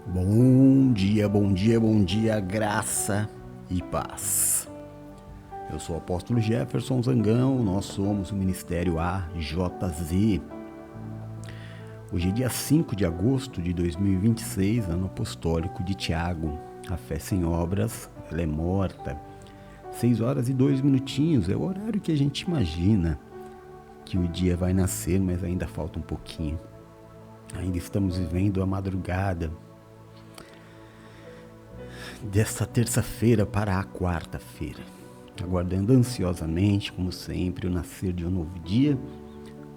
Bom dia, bom dia, bom dia, graça e paz. Eu sou o apóstolo Jefferson Zangão, nós somos o Ministério AJZ. Hoje é dia 5 de agosto de 2026, ano apostólico de Tiago. A fé sem obras, ela é morta. 6 horas e 2 minutinhos é o horário que a gente imagina que o dia vai nascer, mas ainda falta um pouquinho. Ainda estamos vivendo a madrugada desta terça-feira para a quarta-feira, aguardando ansiosamente, como sempre, o nascer de um novo dia,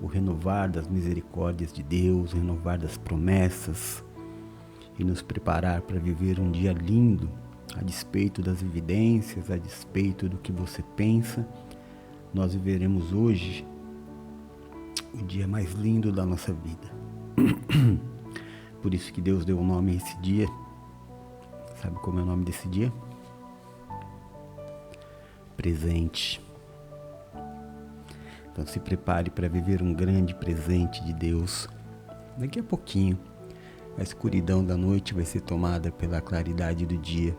o renovar das misericórdias de Deus, o renovar das promessas e nos preparar para viver um dia lindo, a despeito das evidências, a despeito do que você pensa. Nós viveremos hoje o dia mais lindo da nossa vida. Por isso que Deus deu o nome a esse dia. Sabe como é o nome desse dia? Presente. Então se prepare para viver um grande presente de Deus. Daqui a pouquinho, a escuridão da noite vai ser tomada pela claridade do dia.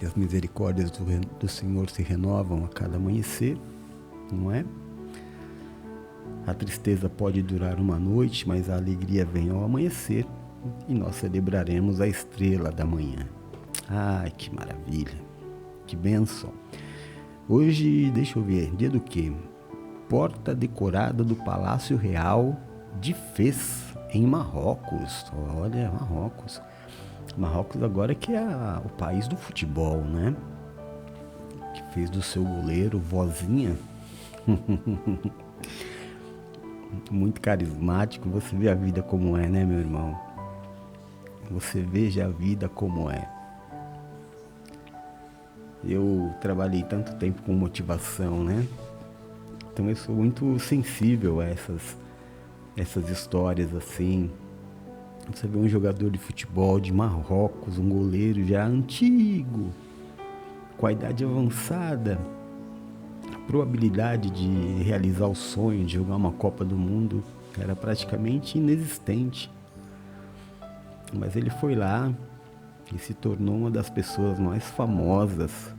E as misericórdias do Senhor se renovam a cada amanhecer, não é? A tristeza pode durar uma noite, mas a alegria vem ao amanhecer. E nós celebraremos a estrela da manhã. Ai, que maravilha, que bênção. Hoje, deixa eu ver, dia do quê? Porta decorada do Palácio Real de Fez, em Marrocos. Olha, Marrocos. Marrocos agora que é o país do futebol, né? Que fez do seu goleiro vozinha. Muito carismático. Você vê a vida como é, né, meu irmão? Você veja a vida como é. Eu trabalhei tanto tempo com motivação, né? Então eu sou muito sensível a essas histórias assim. Você vê um jogador de futebol de Marrocos, um goleiro já antigo, com a idade avançada, a probabilidade de realizar o sonho de jogar uma Copa do Mundo era praticamente inexistente. Mas ele foi lá e se tornou uma das pessoas mais famosas.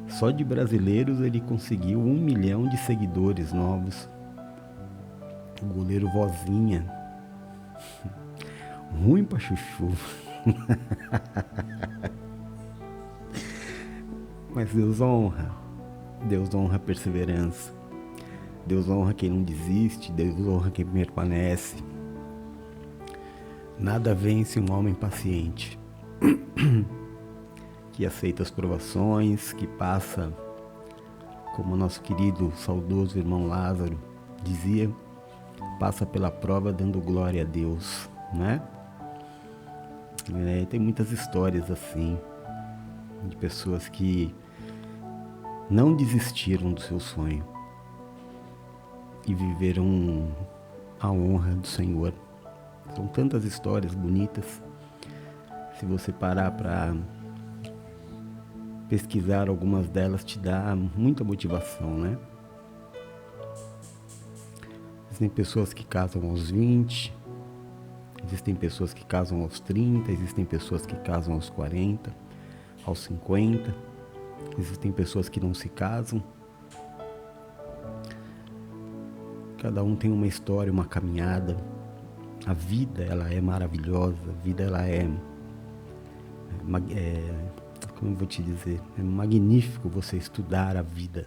Só de brasileiros ele conseguiu 1 milhão de seguidores novos. O goleiro vozinha. Ruim pra chuchu. Mas Deus honra a perseverança. Deus honra quem não desiste, Deus honra quem permanece. Nada vence um homem paciente, que aceita as provações, que passa, como o nosso querido, saudoso irmão Lázaro dizia, passa pela prova dando glória a Deus, né? Tem muitas histórias assim, de pessoas que não desistiram do seu sonho e viveram a honra do Senhor. São tantas histórias bonitas. Se você parar para pesquisar algumas delas, te dá muita motivação, né? Existem pessoas que casam aos 20, existem pessoas que casam aos 30, existem pessoas que casam aos 40, aos 50, existem pessoas que não se casam. Cada um tem uma história, uma caminhada. A vida, ela é maravilhosa, a vida, ela como eu vou te dizer, é magnífico você estudar a vida.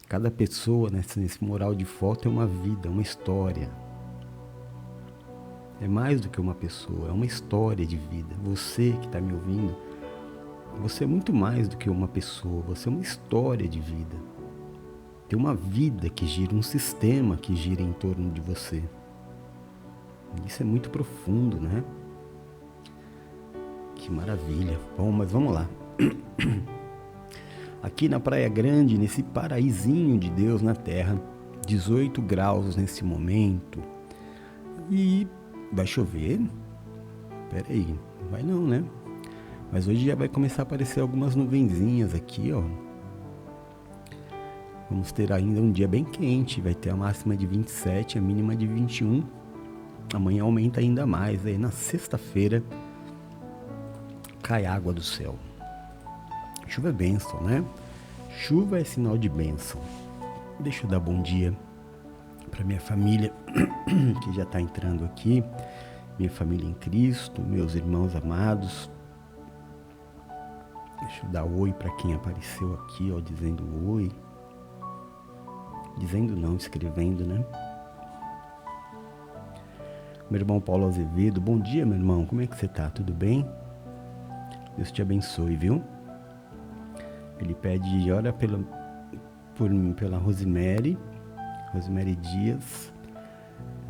Cada pessoa nesse mural de foto é uma vida, uma história. É mais do que uma pessoa, é uma história de vida. Você que está me ouvindo, você é muito mais do que uma pessoa, você é uma história de vida. Tem uma vida que gira, um sistema que gira em torno de você. Isso é muito profundo, né? Que maravilha. Bom, mas vamos lá. Aqui na Praia Grande, nesse paraísinho de Deus na Terra, 18 graus nesse momento. E vai chover? Pera aí, não vai não, né? Mas hoje já vai começar a aparecer algumas nuvenzinhas aqui, ó. Vamos ter ainda um dia bem quente, vai ter a máxima de 27, a mínima de 21. Amanhã aumenta ainda mais. Aí na sexta-feira cai água do céu. Chuva é bênção, né? Chuva é sinal de bênção. Deixa eu dar bom dia para minha família que já está entrando aqui. Minha família em Cristo, meus irmãos amados. Deixa eu dar oi para quem apareceu aqui, ó, dizendo oi. Dizendo não, escrevendo, né? Meu irmão Paulo Azevedo, bom dia, meu irmão, como é que você tá? Tudo bem? Deus te abençoe, viu? Ele pede, ora pela Rosemary Dias.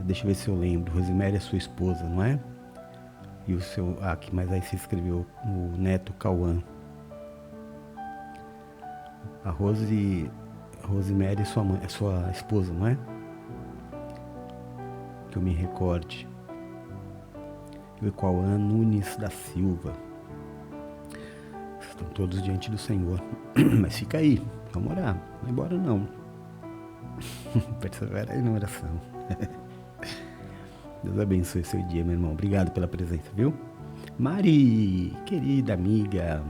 Deixa eu ver se eu lembro. Rosemary é sua esposa, não é? E o seu, mas aí você escreveu o neto Cauã. A Rosemary é sua mãe, é sua esposa, não é? Que eu me recorde. E o Cauã Nunes da Silva. Estão todos diante do Senhor. Mas fica aí, vamos orar. Não vai embora não. Persevera aí na oração. Deus abençoe seu dia, meu irmão. Obrigado pela presença, viu? Mari, querida amiga.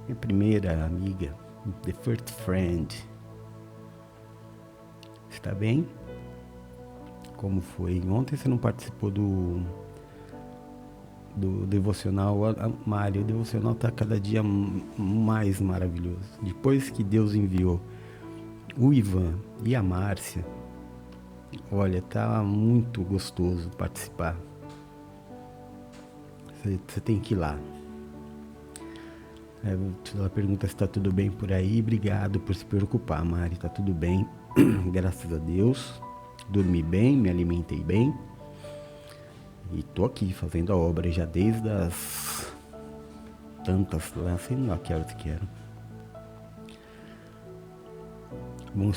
Minha primeira amiga. The first friend. Está bem? Como foi? Ontem você não participou do devocional. Mari, o devocional está cada dia mais maravilhoso. Depois que Deus enviou o Ivan e a Márcia, olha, tá muito gostoso participar. Você tem que ir lá. Ela pergunta se está tudo bem por aí. Obrigado por se preocupar, Mari. Tá tudo bem, graças a Deus. Dormi bem, me alimentei bem. E tô aqui fazendo a obra já desde as tantas lá, sei lá que horas que era.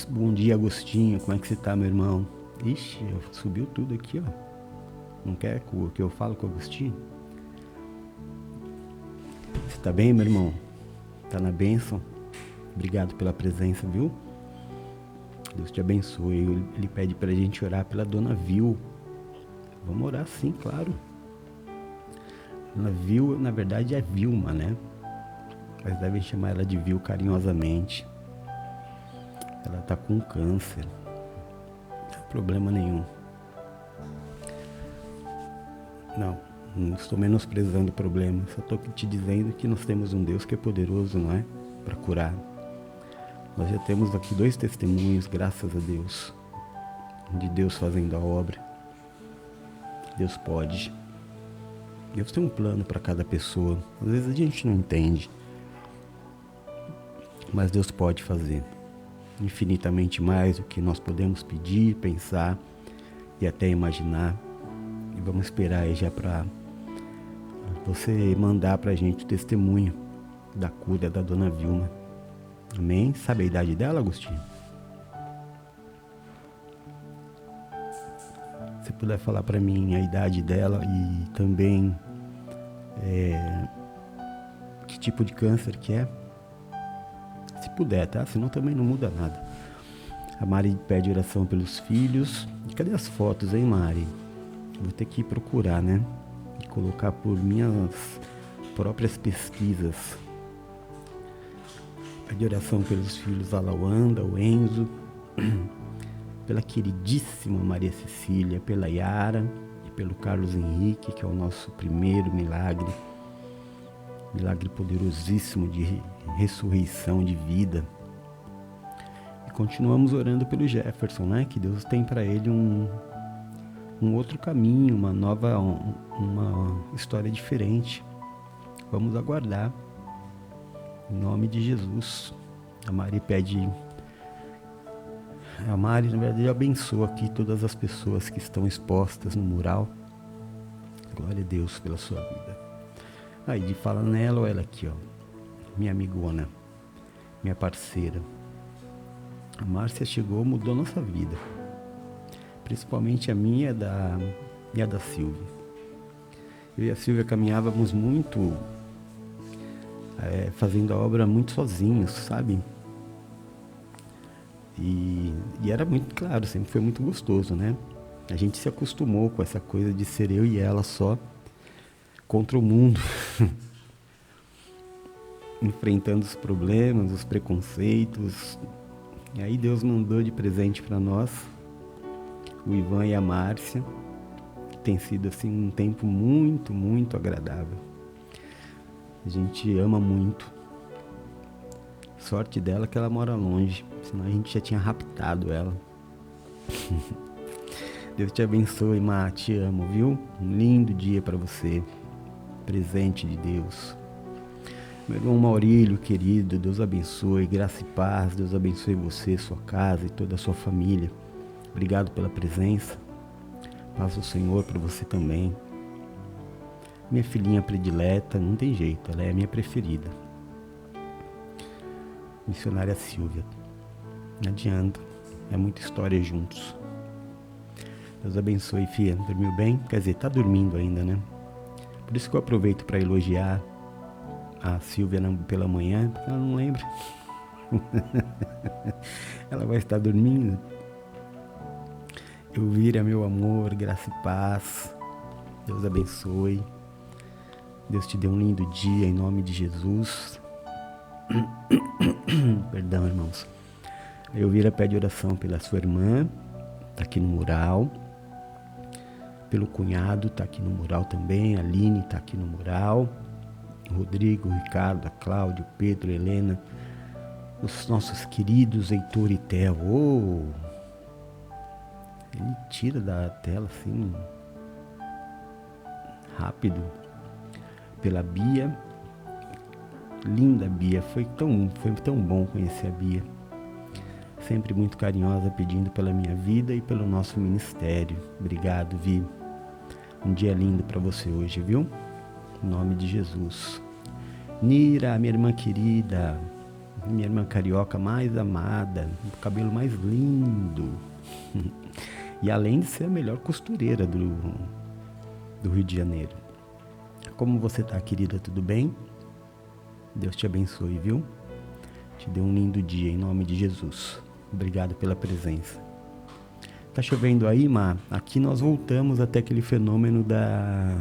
Bom dia, Agostinho. Como é que você tá, meu irmão? Ixi, subiu tudo aqui, ó. Não quer que eu falo com o Agostinho? Você tá bem, meu irmão? Tá na bênção? Obrigado pela presença, viu? Deus te abençoe. Ele pede pra gente orar pela Dona Vil. Vamos orar sim, claro. Dona Vil, na verdade, é Vilma, né? Mas devem chamar ela de Vil carinhosamente. Ela tá com câncer. Não tem problema nenhum. Não estou menosprezando o problema. Só estou te dizendo que nós temos um Deus que é poderoso, não é? Para curar. Nós já temos aqui 2 testemunhos, graças a Deus. De Deus fazendo a obra. Deus pode. Deus tem um plano para cada pessoa. Às vezes a gente não entende. Mas Deus pode fazer infinitamente mais do que nós podemos pedir, pensar e até imaginar. E vamos esperar aí já para você mandar pra gente o testemunho da cura da Dona Vilma. Amém? Sabe a idade dela, Agostinho? Se puder falar pra mim a idade dela e também que tipo de câncer que é. Se puder, tá? Senão também não muda nada. A Mari pede oração pelos filhos. E cadê as fotos, hein, Mari? Vou ter que procurar, né? E colocar por minhas próprias pesquisas. Pede oração pelos filhos, a Lawanda, o Enzo, pela queridíssima Maria Cecília, pela Yara e pelo Carlos Henrique, que é o nosso primeiro milagre. Milagre poderosíssimo de ressurreição de vida. E continuamos orando pelo Jefferson, né? Que Deus tem para ele um outro caminho, uma nova, uma história diferente. Vamos aguardar. Em nome de Jesus. A Mari pede... A Mari, na verdade, abençoa aqui todas as pessoas que estão expostas no mural. Glória a Deus pela sua vida. Aí, de fala nela, ou ela aqui, ó. Minha amigona. Minha parceira. A Márcia chegou, mudou nossa vida. Principalmente a minha e a da Silvia. Eu e a Silvia caminhávamos muito, fazendo a obra muito sozinhos, sabe? E era muito claro, sempre foi muito gostoso, né? A gente se acostumou com essa coisa de ser eu e ela só contra o mundo, enfrentando os problemas, os preconceitos. E aí Deus mandou de presente para nós o Ivan e a Márcia. Tem sido assim um tempo muito, muito agradável. A gente ama muito. Sorte dela que ela mora longe, senão a gente já tinha raptado ela. Deus te abençoe, Má, te amo, viu? Um lindo dia para você, presente de Deus. Meu irmão Maurílio, querido, Deus abençoe, graça e paz, Deus abençoe você, sua casa e toda a sua família. Obrigado pela presença, paz do Senhor para você também. Minha filhinha predileta, não tem jeito, ela é a minha preferida. Missionária Silvia, não adianta, é muita história juntos. Deus abençoe, filha, dormiu bem? Quer dizer, tá dormindo ainda, né? Por isso que eu aproveito para elogiar a Silvia pela manhã, porque ela não lembra. Ela vai estar dormindo. Elvira, meu amor, graça e paz. Deus abençoe. Deus te dê um lindo dia em nome de Jesus. Perdão, irmãos. A Elvira pede oração pela sua irmã, tá aqui no mural. Pelo cunhado, tá aqui no mural também. A Aline tá aqui no mural. O Rodrigo, o Ricardo, a Cláudia, o Pedro, a Helena. Os nossos queridos Heitor e Theo. Oh, ele tira da tela assim, rápido. Pela Bia. Linda Bia. Foi tão bom conhecer a Bia. Sempre muito carinhosa, pedindo pela minha vida e pelo nosso ministério. Obrigado, Vi. Um dia lindo para você hoje, viu? Em nome de Jesus. Nira, minha irmã querida, minha irmã carioca mais amada, o cabelo mais lindo. E além de ser a melhor costureira do Rio de Janeiro. Como você tá, querida? Tudo bem? Deus te abençoe, viu? Te dê um lindo dia em nome de Jesus. Obrigado pela presença. Tá chovendo aí, Má? Aqui nós voltamos até aquele fenômeno da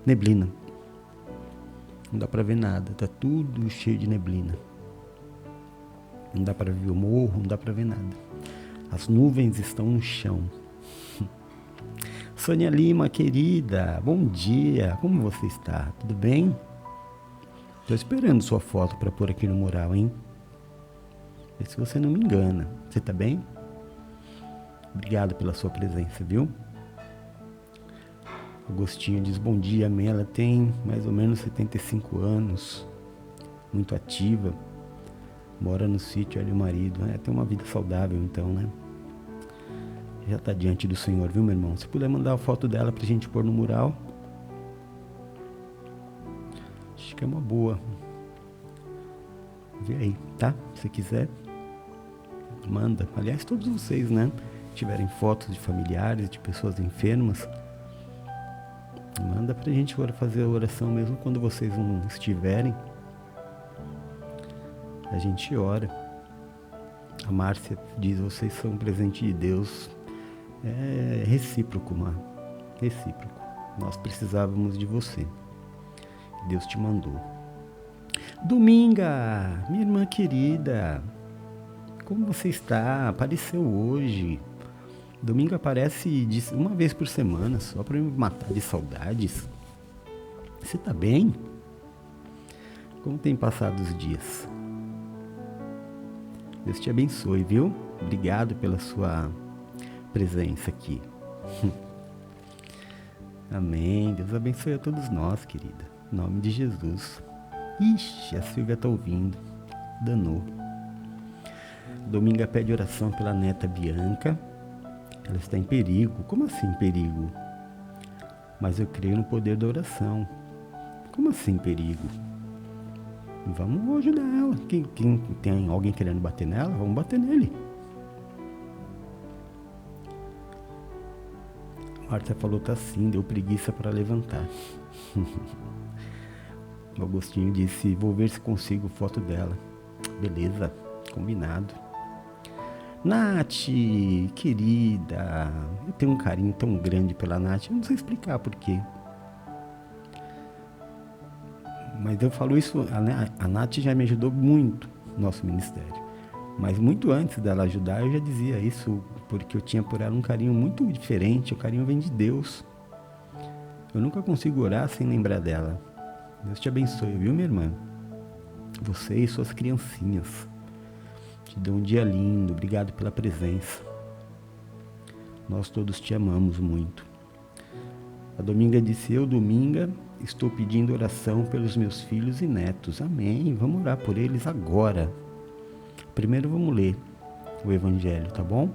neblina. Não dá pra ver nada, tá tudo cheio de neblina. Não dá pra ver o morro, não dá pra ver nada. As nuvens estão no chão. Sônia Lima, querida, bom dia. Como você está? Tudo bem? Tô esperando sua foto pra pôr aqui no mural, hein? Vê se você não me engana. Você tá bem? Obrigado pela sua presença, viu? Agostinho diz, bom dia, amém. Ela tem mais ou menos 75 anos, muito ativa, mora no sítio, olha o marido, tem uma vida saudável então, né? Já tá diante do Senhor, viu, meu irmão? Se puder mandar a foto dela pra gente pôr no mural, acho que é uma boa. Vê aí, tá? Se quiser, manda. Aliás, todos vocês, né? Tiverem fotos de familiares, de pessoas enfermas, manda pra gente fazer a oração mesmo quando vocês não estiverem. A gente ora. A Márcia diz, vocês são um presente de Deus. É recíproco, Mar. Recíproco. Nós precisávamos de você. Deus te mandou. Dominga, minha irmã querida. Como você está? Apareceu hoje. Domingo aparece uma vez por semana, só para me matar de saudades. Você tá bem? Como tem passado os dias? Deus te abençoe, viu? Obrigado pela sua presença aqui. Amém. Deus abençoe a todos nós, querida. Em nome de Jesus. Ixi, a Silvia tá ouvindo. Danou. Dominga pede oração pela neta Bianca. Ela está em perigo. Como assim perigo? Mas eu creio no poder da oração. Como assim perigo? Vamos ajudar ela. Quem tem alguém querendo bater nela? Vamos bater nele. Marta falou, tá assim, deu preguiça para levantar. O Agostinho disse, vou ver se consigo foto dela. Beleza, combinado. Nath, querida, eu tenho um carinho tão grande pela Nath, eu não sei explicar por quê. Mas eu falo isso, a Nath já me ajudou muito no nosso ministério. Mas muito antes dela ajudar, eu já dizia isso, porque eu tinha por ela um carinho muito diferente. O carinho vem de Deus. Eu nunca consigo orar sem lembrar dela. Deus te abençoe, viu, minha irmã? Você e suas criancinhas. Te dou um dia lindo, obrigado pela presença. Nós todos te amamos muito. A Dominga disse, eu, Dominga, estou pedindo oração pelos meus filhos e netos. Amém, vamos orar por eles agora. Primeiro vamos ler o Evangelho, tá bom?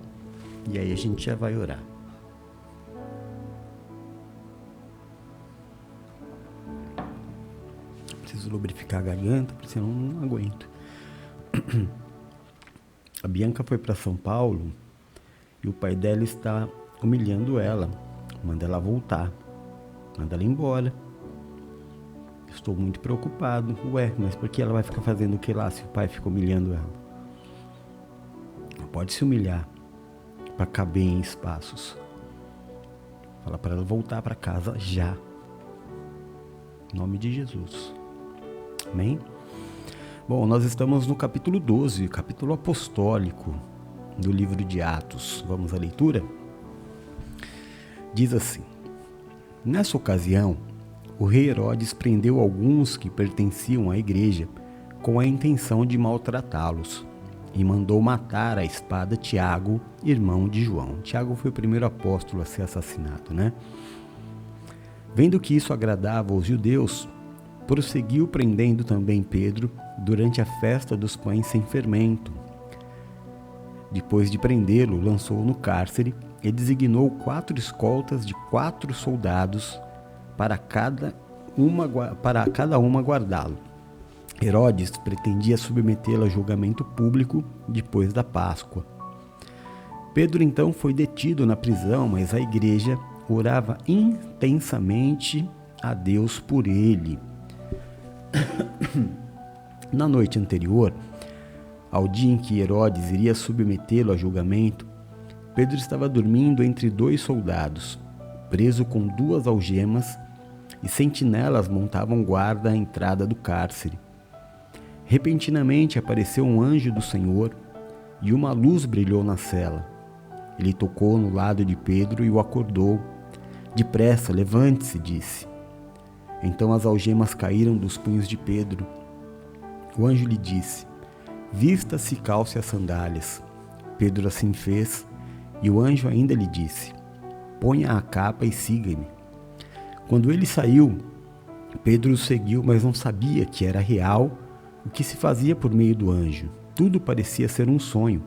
E aí a gente já vai orar. Preciso lubrificar a garganta, porque senão não aguento. A Bianca foi para São Paulo e o pai dela está humilhando ela. Manda ela voltar. Manda ela embora. Estou muito preocupado. Ué, mas por que ela vai ficar fazendo o que lá se o pai fica humilhando ela? Não pode se humilhar para caber em espaços. Fala para ela voltar para casa já. Em nome de Jesus. Amém? Bom, nós estamos no capítulo 12, capítulo apostólico do livro de Atos. Vamos à leitura? Diz assim: nessa ocasião, o rei Herodes prendeu alguns que pertenciam à igreja com a intenção de maltratá-los e mandou matar à espada Tiago, irmão de João. Tiago foi o primeiro apóstolo a ser assassinado, né? Vendo que isso agradava aos judeus, prosseguiu prendendo também Pedro durante a festa dos pães sem fermento. Depois de prendê-lo, lançou-o no cárcere e designou 4 escoltas de 4 soldados para cada uma guardá-lo. Herodes pretendia submetê-lo a julgamento público depois da Páscoa. Pedro então foi detido na prisão, mas a igreja orava intensamente a Deus por ele. Na noite anterior, ao dia em que Herodes iria submetê-lo a julgamento, Pedro estava dormindo entre 2 soldados, preso com 2 algemas, e sentinelas montavam guarda à entrada do cárcere. Repentinamente apareceu um anjo do Senhor e uma luz brilhou na cela. Ele tocou no lado de Pedro e o acordou. Depressa, levante-se, disse. Então as algemas caíram dos punhos de Pedro. O anjo lhe disse: vista-se e calce as sandálias. Pedro assim fez, e o anjo ainda lhe disse: ponha a capa e siga-me. Quando ele saiu, Pedro o seguiu, mas não sabia que era real o que se fazia por meio do anjo. Tudo parecia ser um sonho.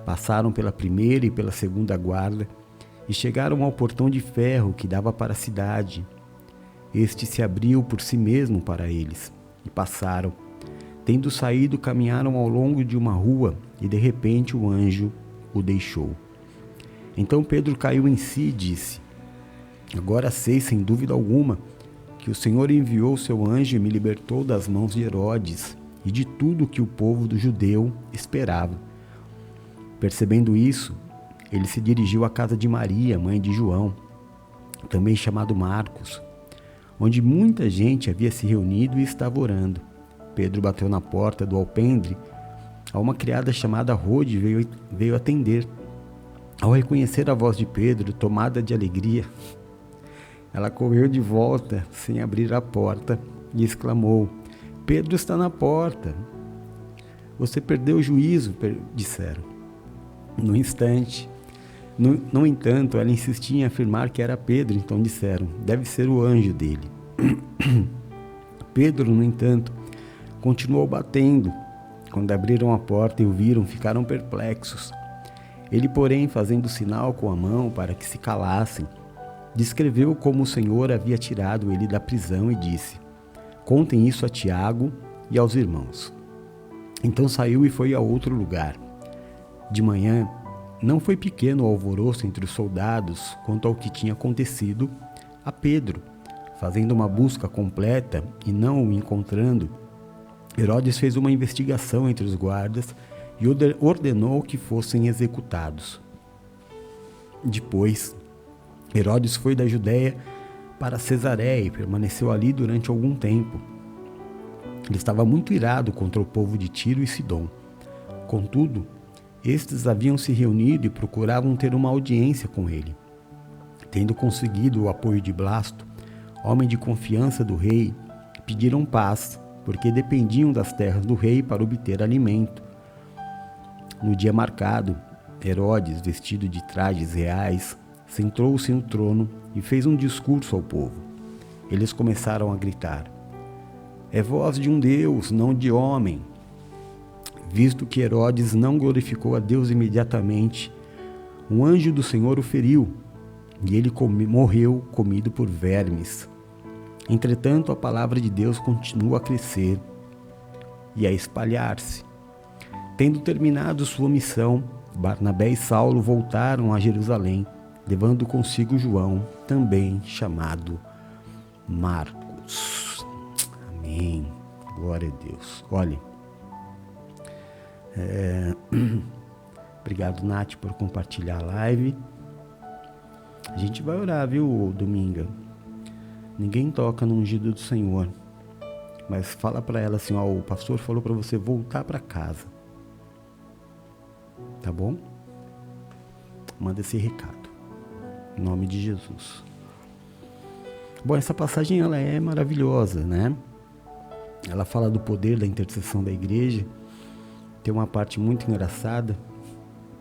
Passaram pela primeira e pela segunda guarda e chegaram ao portão de ferro que dava para a cidade. Este se abriu por si mesmo para eles, e passaram. Tendo saído, caminharam ao longo de uma rua, e de repente o anjo o deixou. Então Pedro caiu em si e disse: agora sei, sem dúvida alguma, que o Senhor enviou seu anjo e me libertou das mãos de Herodes e de tudo que o povo do judeu esperava. Percebendo isso, ele se dirigiu à casa de Maria, mãe de João, também chamado Marcos, onde muita gente havia se reunido e estava orando. Pedro bateu na porta do alpendre. Uma criada chamada Rode veio atender. Ao reconhecer a voz de Pedro, tomada de alegria, ela correu de volta, sem abrir a porta, e exclamou: Pedro está na porta. Você perdeu o juízo, disseram. No entanto, ela insistia em afirmar que era Pedro, então disseram: deve ser o anjo dele. Pedro, no entanto, continuou batendo. Quando abriram a porta e o viram, ficaram perplexos. Ele, porém, fazendo sinal com a mão para que se calassem, descreveu como o Senhor havia tirado ele da prisão e disse: contem isso a Tiago e aos irmãos. Então saiu e foi a outro lugar. De manhã, não foi pequeno o alvoroço entre os soldados quanto ao que tinha acontecido a Pedro. Fazendo uma busca completa e não o encontrando, Herodes fez uma investigação entre os guardas e ordenou que fossem executados. Depois, Herodes foi da Judéia para Cesareia e permaneceu ali durante algum tempo. Ele estava muito irado contra o povo de Tiro e Sidom. Contudo, estes haviam se reunido e procuravam ter uma audiência com ele. Tendo conseguido o apoio de Blasto, homem de confiança do rei, pediram paz, porque dependiam das terras do rei para obter alimento. No dia marcado, Herodes, vestido de trajes reais, sentou-se no trono e fez um discurso ao povo. Eles começaram a gritar: "É voz de um Deus, não de homem." Visto que Herodes não glorificou a Deus imediatamente, um anjo do Senhor o feriu, e ele morreu comido por vermes. Entretanto, a palavra de Deus continua a crescer e a espalhar-se. Tendo terminado sua missão, Barnabé e Saulo voltaram a Jerusalém, levando consigo João, também chamado Marcos. Amém. Glória a Deus. Olha, obrigado, Nath, por compartilhar a live. A gente vai orar, viu, Dominga? Ninguém toca no ungido do Senhor, mas fala para ela assim: ó, o pastor falou para você voltar para casa, tá bom? Manda esse recado, em nome de Jesus. Bom, essa passagem ela é maravilhosa, né? Ela fala do poder da intercessão da igreja. Tem uma parte muito engraçada.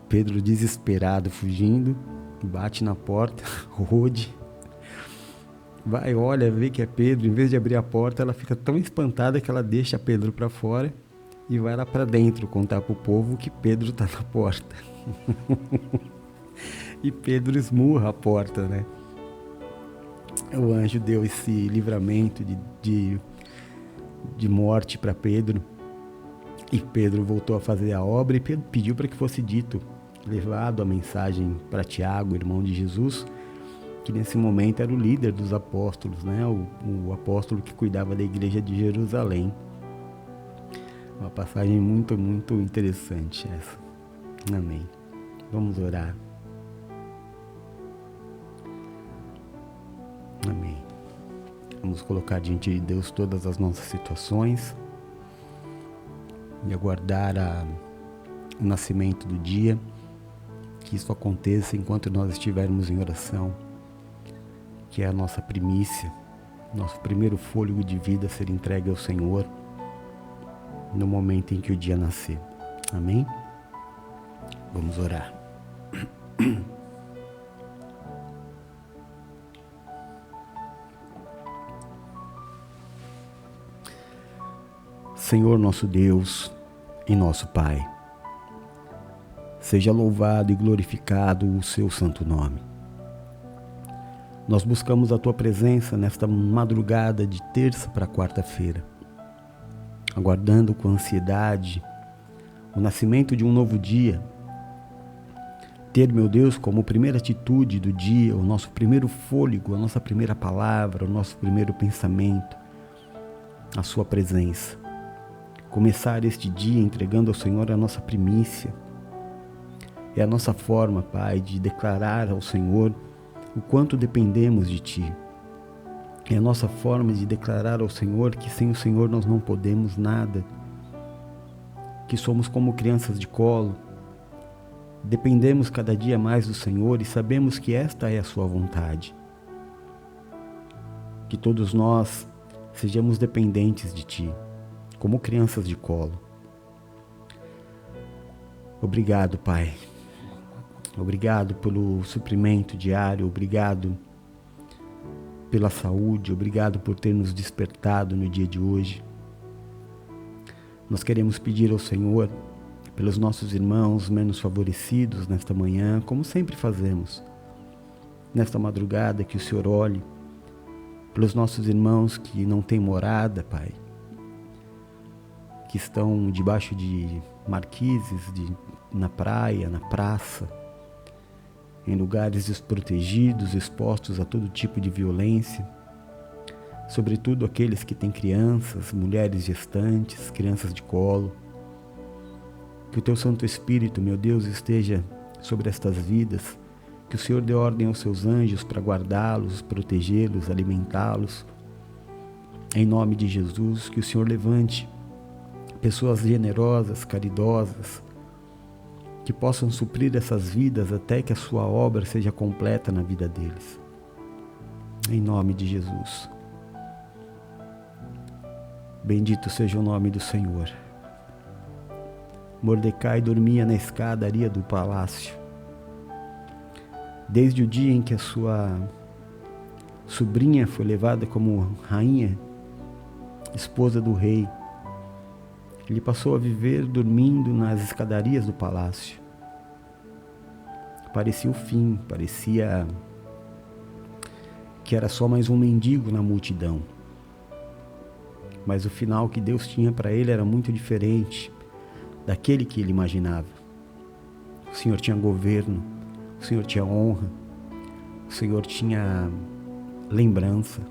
Pedro, desesperado, fugindo, bate na porta. Rode vai, olha, vê que é Pedro. Em vez de abrir a porta, ela fica tão espantada que ela deixa Pedro para fora e vai lá para dentro contar para o povo que Pedro está na porta. E Pedro esmurra a porta, né? O anjo deu esse livramento de morte para Pedro. E Pedro voltou a fazer a obra e Pedro pediu para que fosse levado a mensagem para Tiago, irmão de Jesus, que nesse momento era o líder dos apóstolos, né? O apóstolo que cuidava da igreja de Jerusalém. Uma passagem muito, muito interessante essa. Amém. Vamos orar. Amém. Vamos colocar diante de Deus todas as nossas situações e aguardar o nascimento do dia, que isso aconteça enquanto nós estivermos em oração, que é a nossa primícia, nosso primeiro fôlego de vida a ser entregue ao Senhor no momento em que o dia nascer. Amém? Vamos orar. Senhor nosso Deus e nosso Pai, seja louvado e glorificado o seu santo nome. Nós buscamos a tua presença nesta madrugada de terça para quarta-feira, aguardando com ansiedade o nascimento de um novo dia. Ter, meu Deus, como primeira atitude do dia, o nosso primeiro fôlego, a nossa primeira palavra, o nosso primeiro pensamento, a sua presença. Começar este dia entregando ao Senhor a nossa primícia. É a nossa forma, Pai, de declarar ao Senhor o quanto dependemos de Ti. É a nossa forma de declarar ao Senhor que sem o Senhor nós não podemos nada. Que somos como crianças de colo. Dependemos cada dia mais do Senhor e sabemos que esta é a Sua vontade. Que todos nós sejamos dependentes de Ti, como crianças de colo. Obrigado, Pai. Obrigado pelo suprimento diário, obrigado pela saúde, obrigado por ter nos despertado no dia de hoje. Nós queremos pedir ao Senhor, pelos nossos irmãos menos favorecidos nesta manhã, como sempre fazemos, nesta madrugada, que o Senhor olhe pelos nossos irmãos que não têm morada, Pai, que estão debaixo de marquises, na praia, na praça, em lugares desprotegidos, expostos a todo tipo de violência, sobretudo aqueles que têm crianças, mulheres gestantes, crianças de colo. Que o Teu Santo Espírito, meu Deus, esteja sobre estas vidas. Que o Senhor dê ordem aos seus anjos para guardá-los, protegê-los, alimentá-los. Em nome de Jesus, que o Senhor levante pessoas generosas, caridosas, que possam suprir essas vidas até que a sua obra seja completa na vida deles. Em nome de Jesus. Bendito seja o nome do Senhor. Mordecai dormia na escadaria do palácio. Desde o dia em que a sua sobrinha foi levada como rainha, esposa do rei, ele passou a viver dormindo nas escadarias do palácio. Parecia o fim, parecia que era só mais um mendigo na multidão. Mas o final que Deus tinha para ele era muito diferente daquele que ele imaginava. O Senhor tinha governo, o Senhor tinha honra, o Senhor tinha lembrança.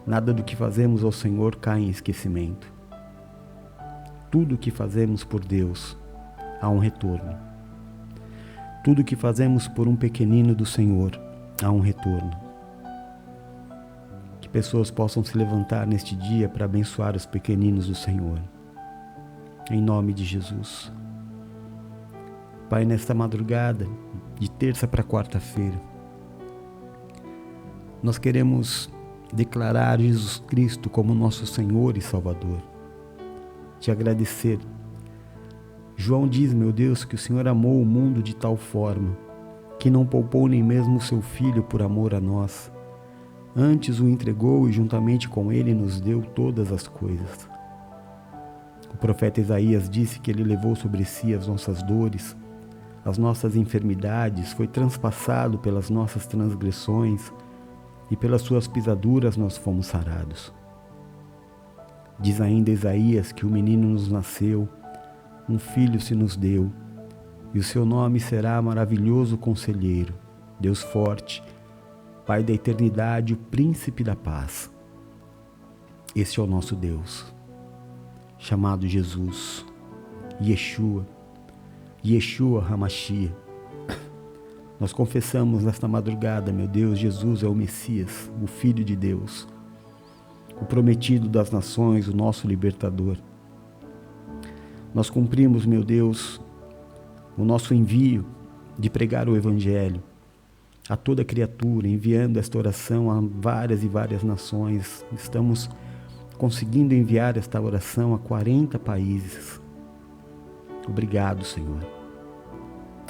Nada do que fazemos ao Senhor cai em esquecimento. Tudo o que fazemos por Deus há um retorno. Tudo o que fazemos por um pequenino do Senhor há um retorno. Que pessoas possam se levantar neste dia para abençoar os pequeninos do Senhor. Em nome de Jesus. Pai, nesta madrugada, de terça para quarta-feira, nós queremos declarar Jesus Cristo como nosso Senhor e Salvador. Te agradecer. João diz, meu Deus, que o Senhor amou o mundo de tal forma que não poupou nem mesmo o seu Filho por amor a nós. Antes o entregou e juntamente com ele nos deu todas as coisas. O profeta Isaías disse que ele levou sobre si as nossas dores, as nossas enfermidades, foi transpassado pelas nossas transgressões e pelas suas pisaduras nós fomos sarados. Diz ainda Isaías que o menino nos nasceu, um filho se nos deu, e o seu nome será Maravilhoso Conselheiro, Deus Forte, Pai da Eternidade, o Príncipe da Paz. Este é o nosso Deus, chamado Jesus, Yeshua HaMashiach. Nós confessamos nesta madrugada, meu Deus, Jesus é o Messias, o Filho de Deus, o prometido das nações, o nosso libertador. Nós cumprimos, meu Deus, o nosso envio de pregar o Evangelho a toda criatura, enviando esta oração a várias e várias nações. Estamos conseguindo enviar esta oração a 40 países. Obrigado, Senhor.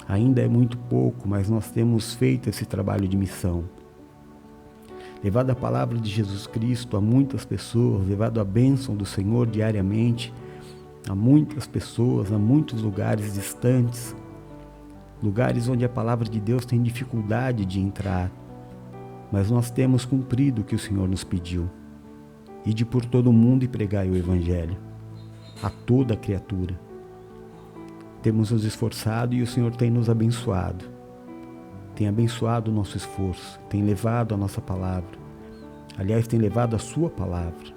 Ainda é muito pouco, mas nós temos feito esse trabalho de missão. Levado a palavra de Jesus Cristo a muitas pessoas, levado a bênção do Senhor diariamente a muitas pessoas, a muitos lugares distantes, lugares onde a palavra de Deus tem dificuldade de entrar, mas nós temos cumprido o que o Senhor nos pediu. Ide por todo o mundo e pregai o Evangelho a toda criatura. Temos nos esforçado e o Senhor tem nos abençoado. Tem abençoado o nosso esforço, tem levado a nossa palavra. Aliás, tem levado a sua palavra,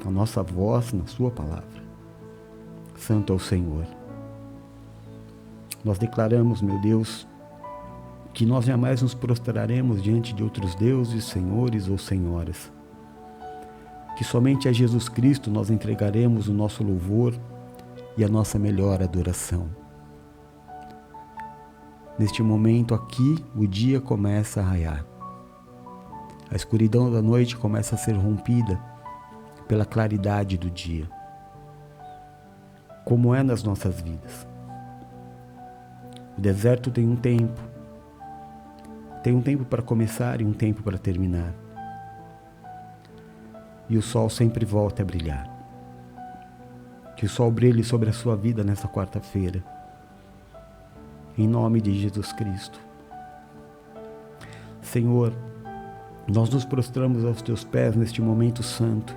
a nossa voz na sua palavra. Santo é o Senhor. Nós declaramos, meu Deus, que nós jamais nos prostraremos diante de outros deuses, senhores ou senhoras. Que somente a Jesus Cristo nós entregaremos o nosso louvor e a nossa melhor adoração. Neste momento aqui, o dia começa a raiar. A escuridão da noite começa a ser rompida pela claridade do dia. Como é nas nossas vidas. O deserto tem um tempo. Tem um tempo para começar e um tempo para terminar. E o sol sempre volta a brilhar. Que o sol brilhe sobre a sua vida nesta quarta-feira. Em nome de Jesus Cristo. Senhor, nós nos prostramos aos teus pés neste momento santo,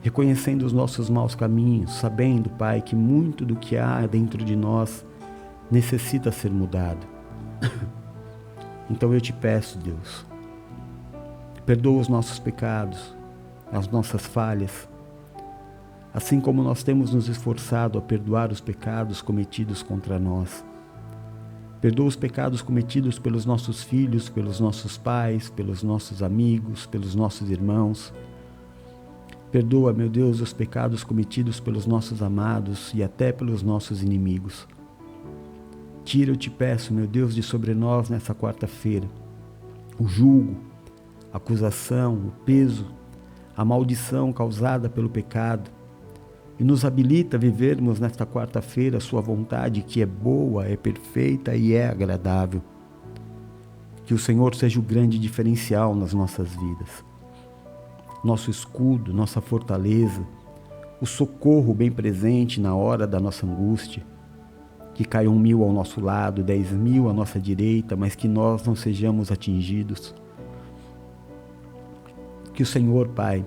reconhecendo os nossos maus caminhos, sabendo, Pai, que muito do que há dentro de nós necessita ser mudado. Então eu te peço, Deus, perdoa os nossos pecados, as nossas falhas, assim como nós temos nos esforçado a perdoar os pecados cometidos contra nós. Perdoa os pecados cometidos pelos nossos filhos, pelos nossos pais, pelos nossos amigos, pelos nossos irmãos. Perdoa, meu Deus, os pecados cometidos pelos nossos amados e até pelos nossos inimigos. Tira, eu te peço, meu Deus, de sobre nós nessa quarta-feira o julgo, a acusação, o peso, a maldição causada pelo pecado e nos habilita a vivermos nesta quarta-feira a sua vontade, que é boa, é perfeita e é agradável. Que o Senhor seja o grande diferencial nas nossas vidas, nosso escudo, nossa fortaleza, o socorro bem presente na hora da nossa angústia. Que caiam 1.000 ao nosso lado, 10.000 à nossa direita, mas que nós não sejamos atingidos. Que o Senhor, Pai,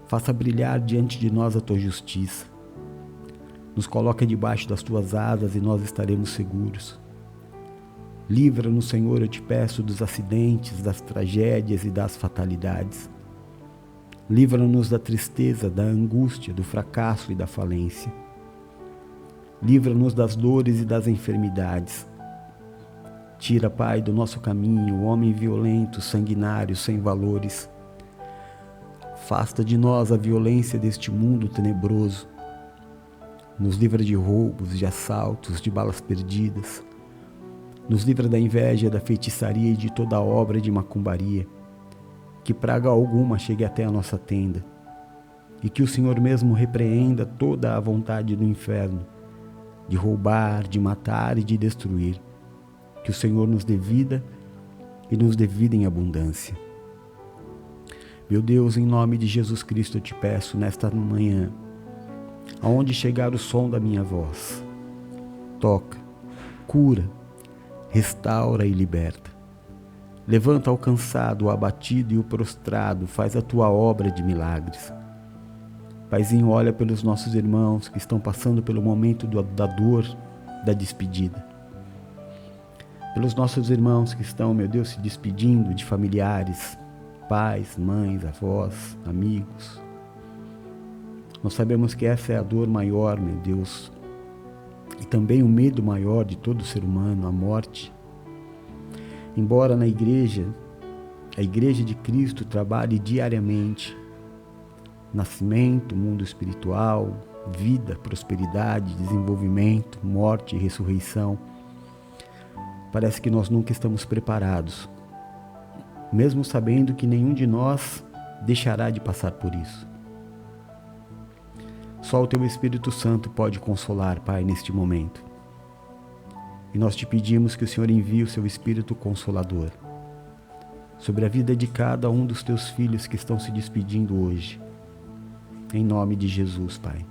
faça brilhar diante de nós a tua justiça. Nos coloque debaixo das tuas asas e nós estaremos seguros. Livra-nos, Senhor, eu te peço, dos acidentes, das tragédias e das fatalidades. Livra-nos da tristeza, da angústia, do fracasso e da falência. Livra-nos das dores e das enfermidades. Tira, Pai, do nosso caminho o homem violento, sanguinário, sem valores. Afasta de nós a violência deste mundo tenebroso. Nos livra de roubos, de assaltos, de balas perdidas. Nos livra da inveja, da feitiçaria e de toda obra de macumbaria. Que praga alguma chegue até a nossa tenda. E que o Senhor mesmo repreenda toda a vontade do inferno, de roubar, de matar e de destruir. Que o Senhor nos dê vida e nos dê vida em abundância. Meu Deus, em nome de Jesus Cristo eu te peço nesta manhã, aonde chegar o som da minha voz, toca, cura, restaura e liberta. Levanta o cansado, o abatido e o prostrado, faz a tua obra de milagres. Paizinho, olha pelos nossos irmãos que estão passando pelo momento da dor, da despedida. Pelos nossos irmãos que estão, meu Deus, se despedindo de familiares, pais, mães, avós, amigos. Nós sabemos que essa é a dor maior, meu Deus, e também o medo maior de todo ser humano, a morte. Embora a Igreja de Cristo trabalhe diariamente, nascimento, mundo espiritual, vida, prosperidade, desenvolvimento, morte e ressurreição, parece que nós nunca estamos preparados, mesmo sabendo que nenhum de nós deixará de passar por isso. Só o teu Espírito Santo pode consolar, Pai, neste momento. E nós te pedimos que o Senhor envie o seu Espírito Consolador sobre a vida de cada um dos teus filhos que estão se despedindo hoje. Em nome de Jesus, Pai.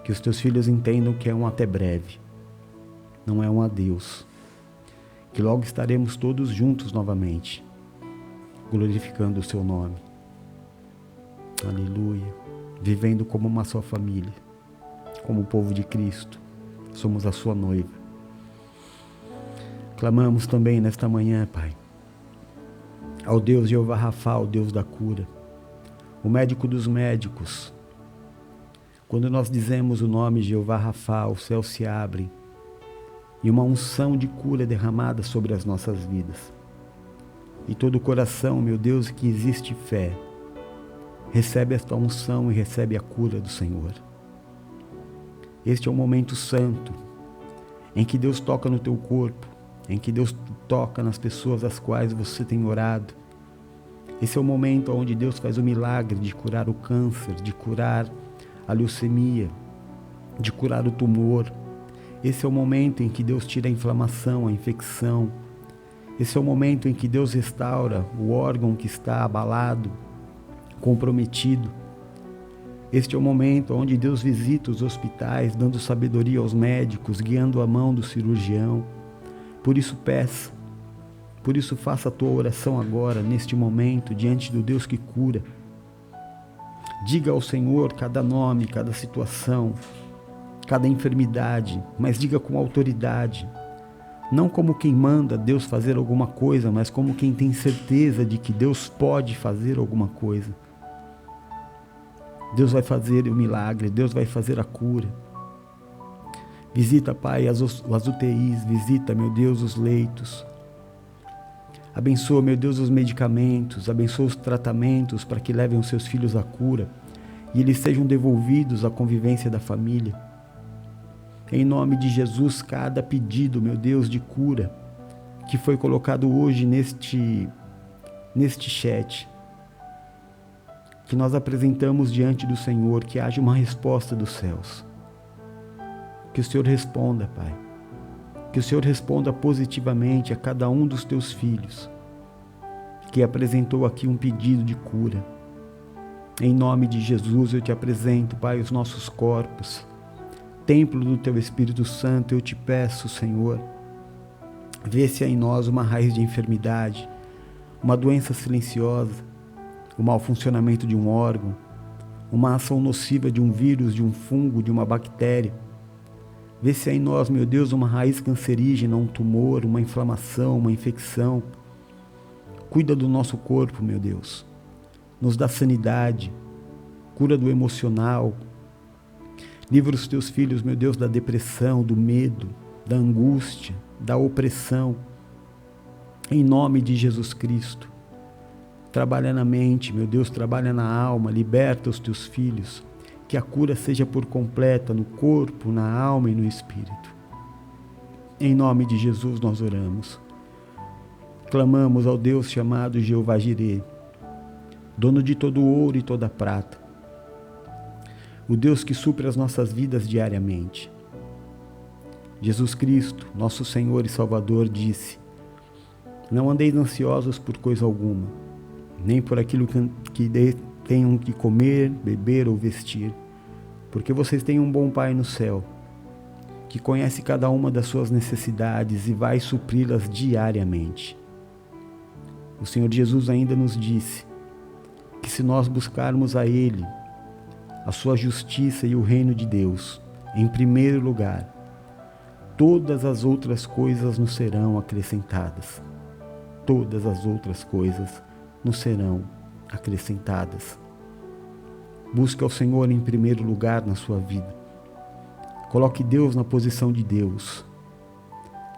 Que os teus filhos entendam que é um até breve, não é um adeus. Que logo estaremos todos juntos novamente, glorificando o seu nome. Aleluia. Vivendo como uma só família, como o povo de Cristo. Somos a sua noiva. Clamamos também nesta manhã, Pai, ao Deus Jeová Rafa, o Deus da cura, o médico dos médicos. Quando nós dizemos o nome Jeová Rafa, os céus se abrem e uma unção de cura é derramada sobre as nossas vidas. E todo o coração, meu Deus, que existe fé, recebe esta unção e recebe a cura do Senhor. Este é o momento santo em que Deus toca no teu corpo, em que Deus toca nas pessoas às quais você tem orado. Esse é o momento onde Deus faz o milagre de curar o câncer, de curar a leucemia, de curar o tumor. Esse é o momento em que Deus tira a inflamação, a infecção. Esse é o momento em que Deus restaura o órgão que está abalado, comprometido. Este é o momento onde Deus visita os hospitais, dando sabedoria aos médicos, guiando a mão do cirurgião. Por isso peça, por isso faça a tua oração agora, neste momento, diante do Deus que cura. Diga ao Senhor cada nome, cada situação, cada enfermidade, mas diga com autoridade. Não como quem manda Deus fazer alguma coisa, mas como quem tem certeza de que Deus pode fazer alguma coisa. Deus vai fazer o milagre, Deus vai fazer a cura. Visita, Pai, as UTIs, visita, meu Deus, os leitos. Abençoa, meu Deus, os medicamentos, abençoa os tratamentos para que levem os seus filhos à cura e eles sejam devolvidos à convivência da família. Em nome de Jesus, cada pedido, meu Deus, de cura que foi colocado hoje neste chat, que nós apresentamos diante do Senhor, que haja uma resposta dos céus. Que o Senhor responda, Pai. Que o Senhor responda positivamente a cada um dos teus filhos que apresentou aqui um pedido de cura. Em nome de Jesus eu te apresento, Pai, os nossos corpos, templo do teu Espírito Santo. Eu te peço, Senhor, vê se há em nós uma raiz de enfermidade, uma doença silenciosa, o mau funcionamento de um órgão, uma ação nociva de um vírus, de um fungo, de uma bactéria. Vê se há em nós, meu Deus, uma raiz cancerígena, um tumor, uma inflamação, uma infecção. Cuida do nosso corpo, meu Deus. Nos dá sanidade, cura do emocional. Livra os teus filhos, meu Deus, da depressão, do medo, da angústia, da opressão. Em nome de Jesus Cristo. Trabalha na mente, meu Deus, trabalha na alma, liberta os teus filhos. Que a cura seja por completa no corpo, na alma e no espírito. Em nome de Jesus nós oramos. Clamamos ao Deus chamado Jeová Jireh, dono de todo o ouro e toda a prata. O Deus que supre as nossas vidas diariamente. Jesus Cristo, nosso Senhor e Salvador, disse: não andeis ansiosos por coisa alguma, nem por aquilo que tenham que comer, beber ou vestir, porque vocês têm um bom Pai no céu, que conhece cada uma das suas necessidades e vai supri-las diariamente. O Senhor Jesus ainda nos disse que se nós buscarmos a Ele, a sua justiça e o reino de Deus, em primeiro lugar, todas as outras coisas nos serão acrescentadas. Todas as outras coisas nos serão acrescentadas. Busque ao Senhor em primeiro lugar na sua vida. Coloque Deus na posição de Deus.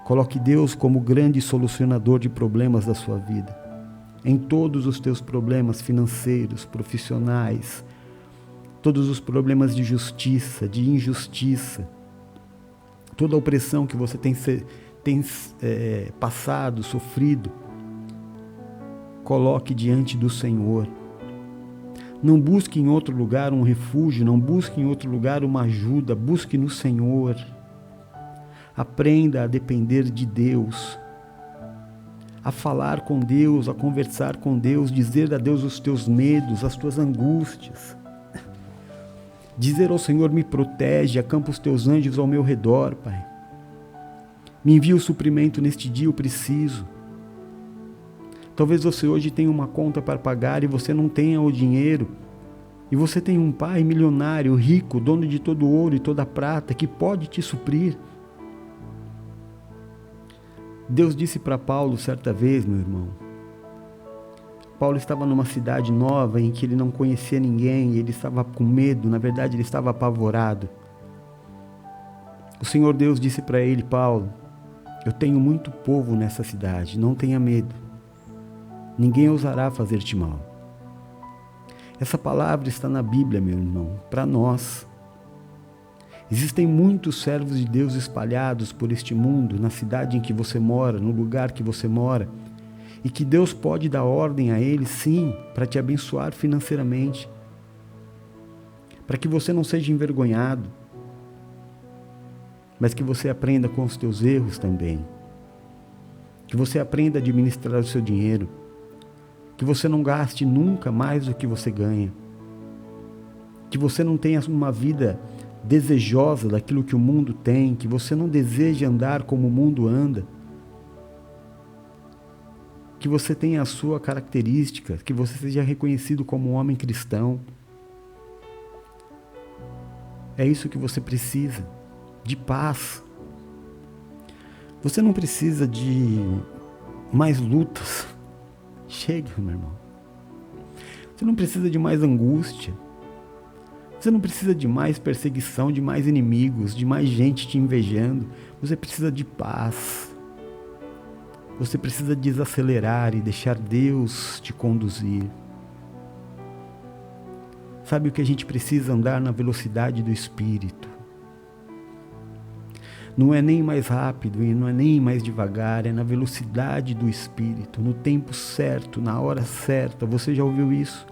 Coloque Deus como grande solucionador de problemas da sua vida. Em todos os teus problemas financeiros, profissionais, todos os problemas de justiça, de injustiça, toda a opressão que você tem passado, sofrido, coloque diante do Senhor. Não busque em outro lugar um refúgio, não busque em outro lugar uma ajuda, busque no Senhor. Aprenda a depender de Deus, a falar com Deus, a conversar com Deus, dizer a Deus os teus medos, as tuas angústias. Dizer ao Senhor: me protege, acampa os teus anjos ao meu redor, Pai. Me envia o suprimento neste dia, eu preciso. Talvez você hoje tenha uma conta para pagar e você não tenha o dinheiro. E você tem um pai milionário, rico, dono de todo o ouro e toda a prata, que pode te suprir. Deus disse para Paulo certa vez, meu irmão. Paulo estava numa cidade nova em que ele não conhecia ninguém, ele estava com medo, na verdade ele estava apavorado. O Senhor Deus disse para ele: Paulo, eu tenho muito povo nessa cidade, não tenha medo. Ninguém ousará fazer-te mal. Essa palavra está na Bíblia, meu irmão, para nós. Existem muitos servos de Deus espalhados por este mundo, na cidade em que você mora, no lugar que você mora, e que Deus pode dar ordem a eles, sim, para te abençoar financeiramente, para que você não seja envergonhado, mas que você aprenda com os teus erros também, que você aprenda a administrar o seu dinheiro, que você não gaste nunca mais do que você ganha, que você não tenha uma vida desejosa daquilo que o mundo tem, que você não deseje andar como o mundo anda, que você tenha a sua característica, que você seja reconhecido como um homem cristão. É isso que você precisa, de paz. Você não precisa de mais lutas. Chega, meu irmão. Você não precisa de mais angústia. Você não precisa de mais perseguição, de mais inimigos, de mais gente te invejando. Você precisa de paz. Você precisa desacelerar e deixar Deus te conduzir. Sabe o que a gente precisa? Andar na velocidade do Espírito. Não é nem mais rápido e não é nem mais devagar, é na velocidade do Espírito, no tempo certo, na hora certa. Você já ouviu isso?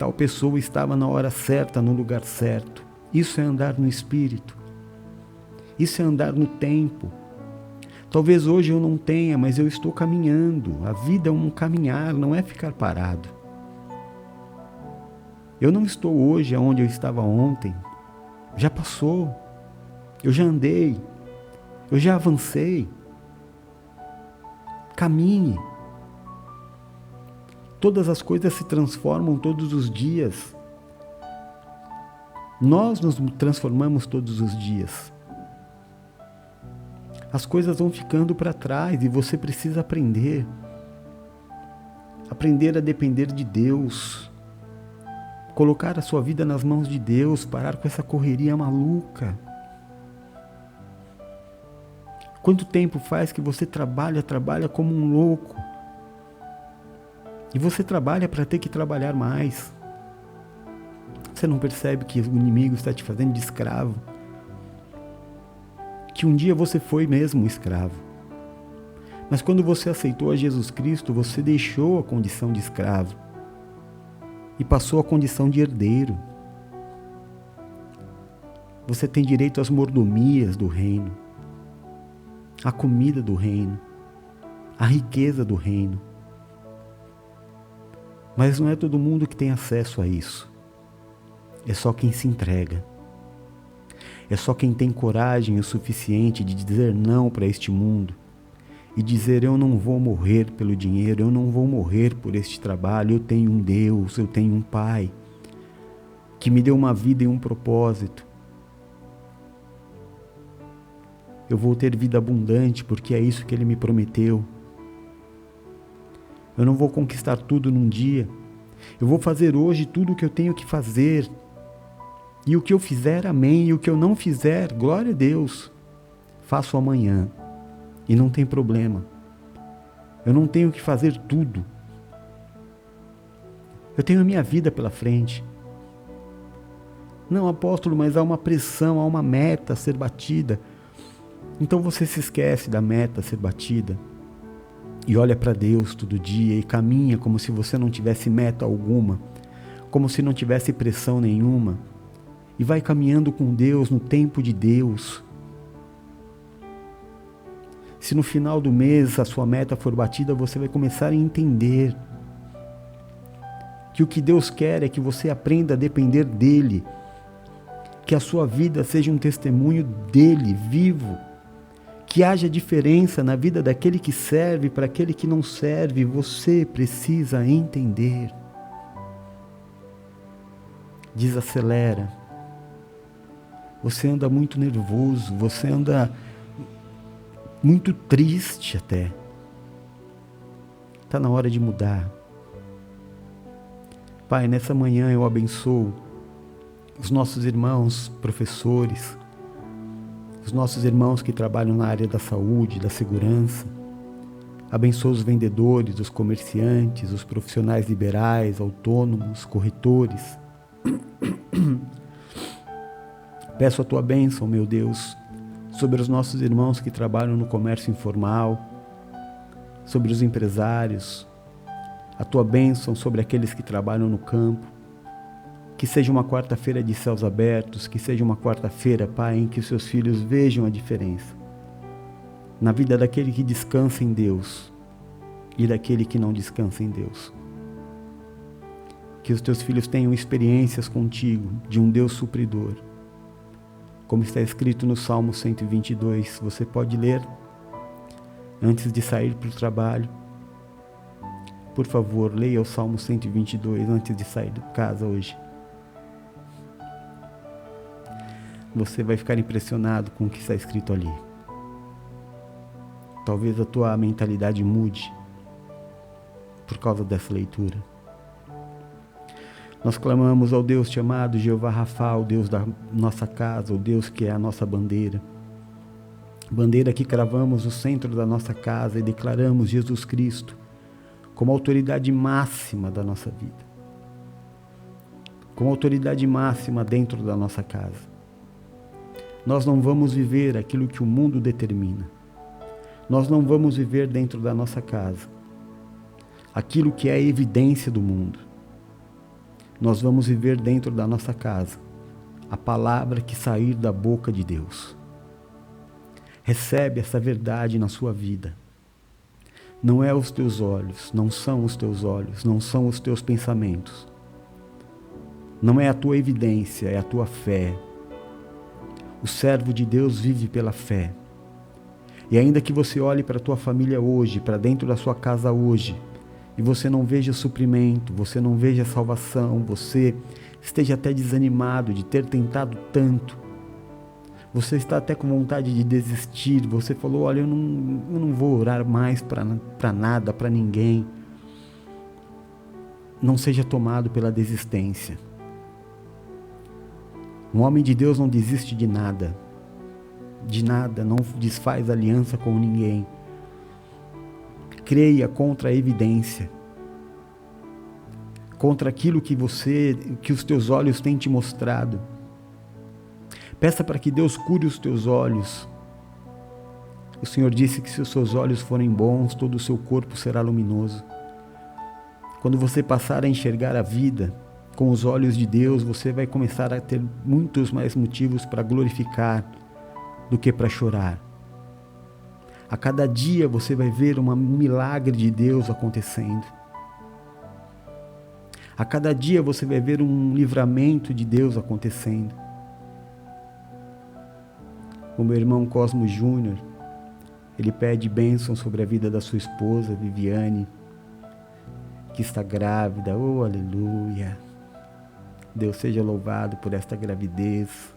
Tal pessoa estava na hora certa, no lugar certo. Isso é andar no Espírito. Isso é andar no tempo. Talvez hoje eu não tenha, mas eu estou caminhando. A vida é um caminhar, não é ficar parado. Eu não estou hoje onde eu estava ontem. Já passou. Eu já andei. Eu já avancei. Caminhe. Todas as coisas se transformam todos os dias. Nós nos transformamos todos os dias. As coisas vão ficando para trás e você precisa aprender. Aprender a depender de Deus. Colocar a sua vida nas mãos de Deus, parar com essa correria maluca. Quanto tempo faz que você trabalha como um louco? E você trabalha para ter que trabalhar mais. Você não percebe que o inimigo está te fazendo de escravo? Que um dia você foi mesmo escravo. Mas quando você aceitou a Jesus Cristo, você deixou a condição de escravo e passou a condição de herdeiro. Você tem direito às mordomias do reino, à comida do reino, à riqueza do reino. Mas não é todo mundo que tem acesso a isso. É só quem se entrega. É só quem tem coragem o suficiente de dizer não para este mundo e dizer: eu não vou morrer pelo dinheiro, eu não vou morrer por este trabalho, eu tenho um Deus, eu tenho um Pai que me deu uma vida e um propósito. Eu vou ter vida abundante porque é isso que Ele me prometeu. Eu não vou conquistar tudo num dia. Eu vou fazer hoje tudo o que eu tenho que fazer. E o que eu fizer, amém. E o que eu não fizer, glória a Deus, faço amanhã. E não tem problema. Eu não tenho que fazer tudo. Eu tenho a minha vida pela frente. Não, apóstolo, mas há uma pressão, há uma meta a ser batida. Então você se esquece da meta a ser batida e olha para Deus todo dia e caminha como se você não tivesse meta alguma, como se não tivesse pressão nenhuma, e vai caminhando com Deus no tempo de Deus. Se no final do mês a sua meta for batida, você vai começar a entender que o que Deus quer é que você aprenda a depender dEle, que a sua vida seja um testemunho dEle, vivo, que haja diferença na vida daquele que serve para aquele que não serve. Você precisa entender. Desacelera. Você anda muito nervoso, você anda muito triste até. Está na hora de mudar. Pai, nessa manhã eu abençoo os nossos irmãos professores, os nossos irmãos que trabalham na área da saúde, da segurança. Abençoa os vendedores, os comerciantes, os profissionais liberais, autônomos, corretores. Peço a tua bênção, meu Deus, sobre os nossos irmãos que trabalham no comércio informal, sobre os empresários. A tua bênção sobre aqueles que trabalham no campo. Que seja uma quarta-feira de céus abertos, que seja uma quarta-feira, Pai, em que os seus filhos vejam a diferença na vida daquele que descansa em Deus e daquele que não descansa em Deus. Que os teus filhos tenham experiências contigo, de um Deus supridor. Como está escrito no Salmo 122, você pode ler antes de sair para o trabalho. Por favor, leia o Salmo 122 antes de sair de casa hoje. Você vai ficar impressionado com o que está escrito ali. Talvez a tua mentalidade mude por causa dessa leitura. Nós clamamos ao Deus chamado Jeová Rafa, o Deus da nossa casa, o Deus que é a nossa bandeira. Bandeira que cravamos no centro da nossa casa e declaramos Jesus Cristo como autoridade máxima da nossa vida. Como autoridade máxima dentro da nossa casa. Nós não vamos viver aquilo que o mundo determina. Nós não vamos viver dentro da nossa casa aquilo que é a evidência do mundo. Nós vamos viver dentro da nossa casa a palavra que sair da boca de Deus. Recebe essa verdade na sua vida. Não é os teus olhos, não são os teus olhos, não são os teus pensamentos. Não é a tua evidência, é a tua fé. O servo de Deus vive pela fé. E ainda que você olhe para a tua família hoje, para dentro da sua casa hoje, e você não veja suprimento, você não veja salvação, você esteja até desanimado de ter tentado tanto, você está até com vontade de desistir, você falou, olha, eu não vou orar mais para nada, para ninguém. Não seja tomado pela desistência. Um homem de Deus não desiste de nada, não desfaz aliança com ninguém. Creia contra a evidência, contra aquilo que os teus olhos têm te mostrado. Peça para que Deus cure os teus olhos. O Senhor disse que se os seus olhos forem bons, todo o seu corpo será luminoso. Quando você passar a enxergar a vida com os olhos de Deus, você vai começar a ter muitos mais motivos para glorificar do que para chorar. A cada dia você vai ver um milagre de Deus acontecendo. A cada dia você vai ver um livramento de Deus acontecendo. O meu irmão Cosmo Júnior, ele pede bênção sobre a vida da sua esposa, Viviane, que está grávida. Oh, aleluia! Deus seja louvado por esta gravidez.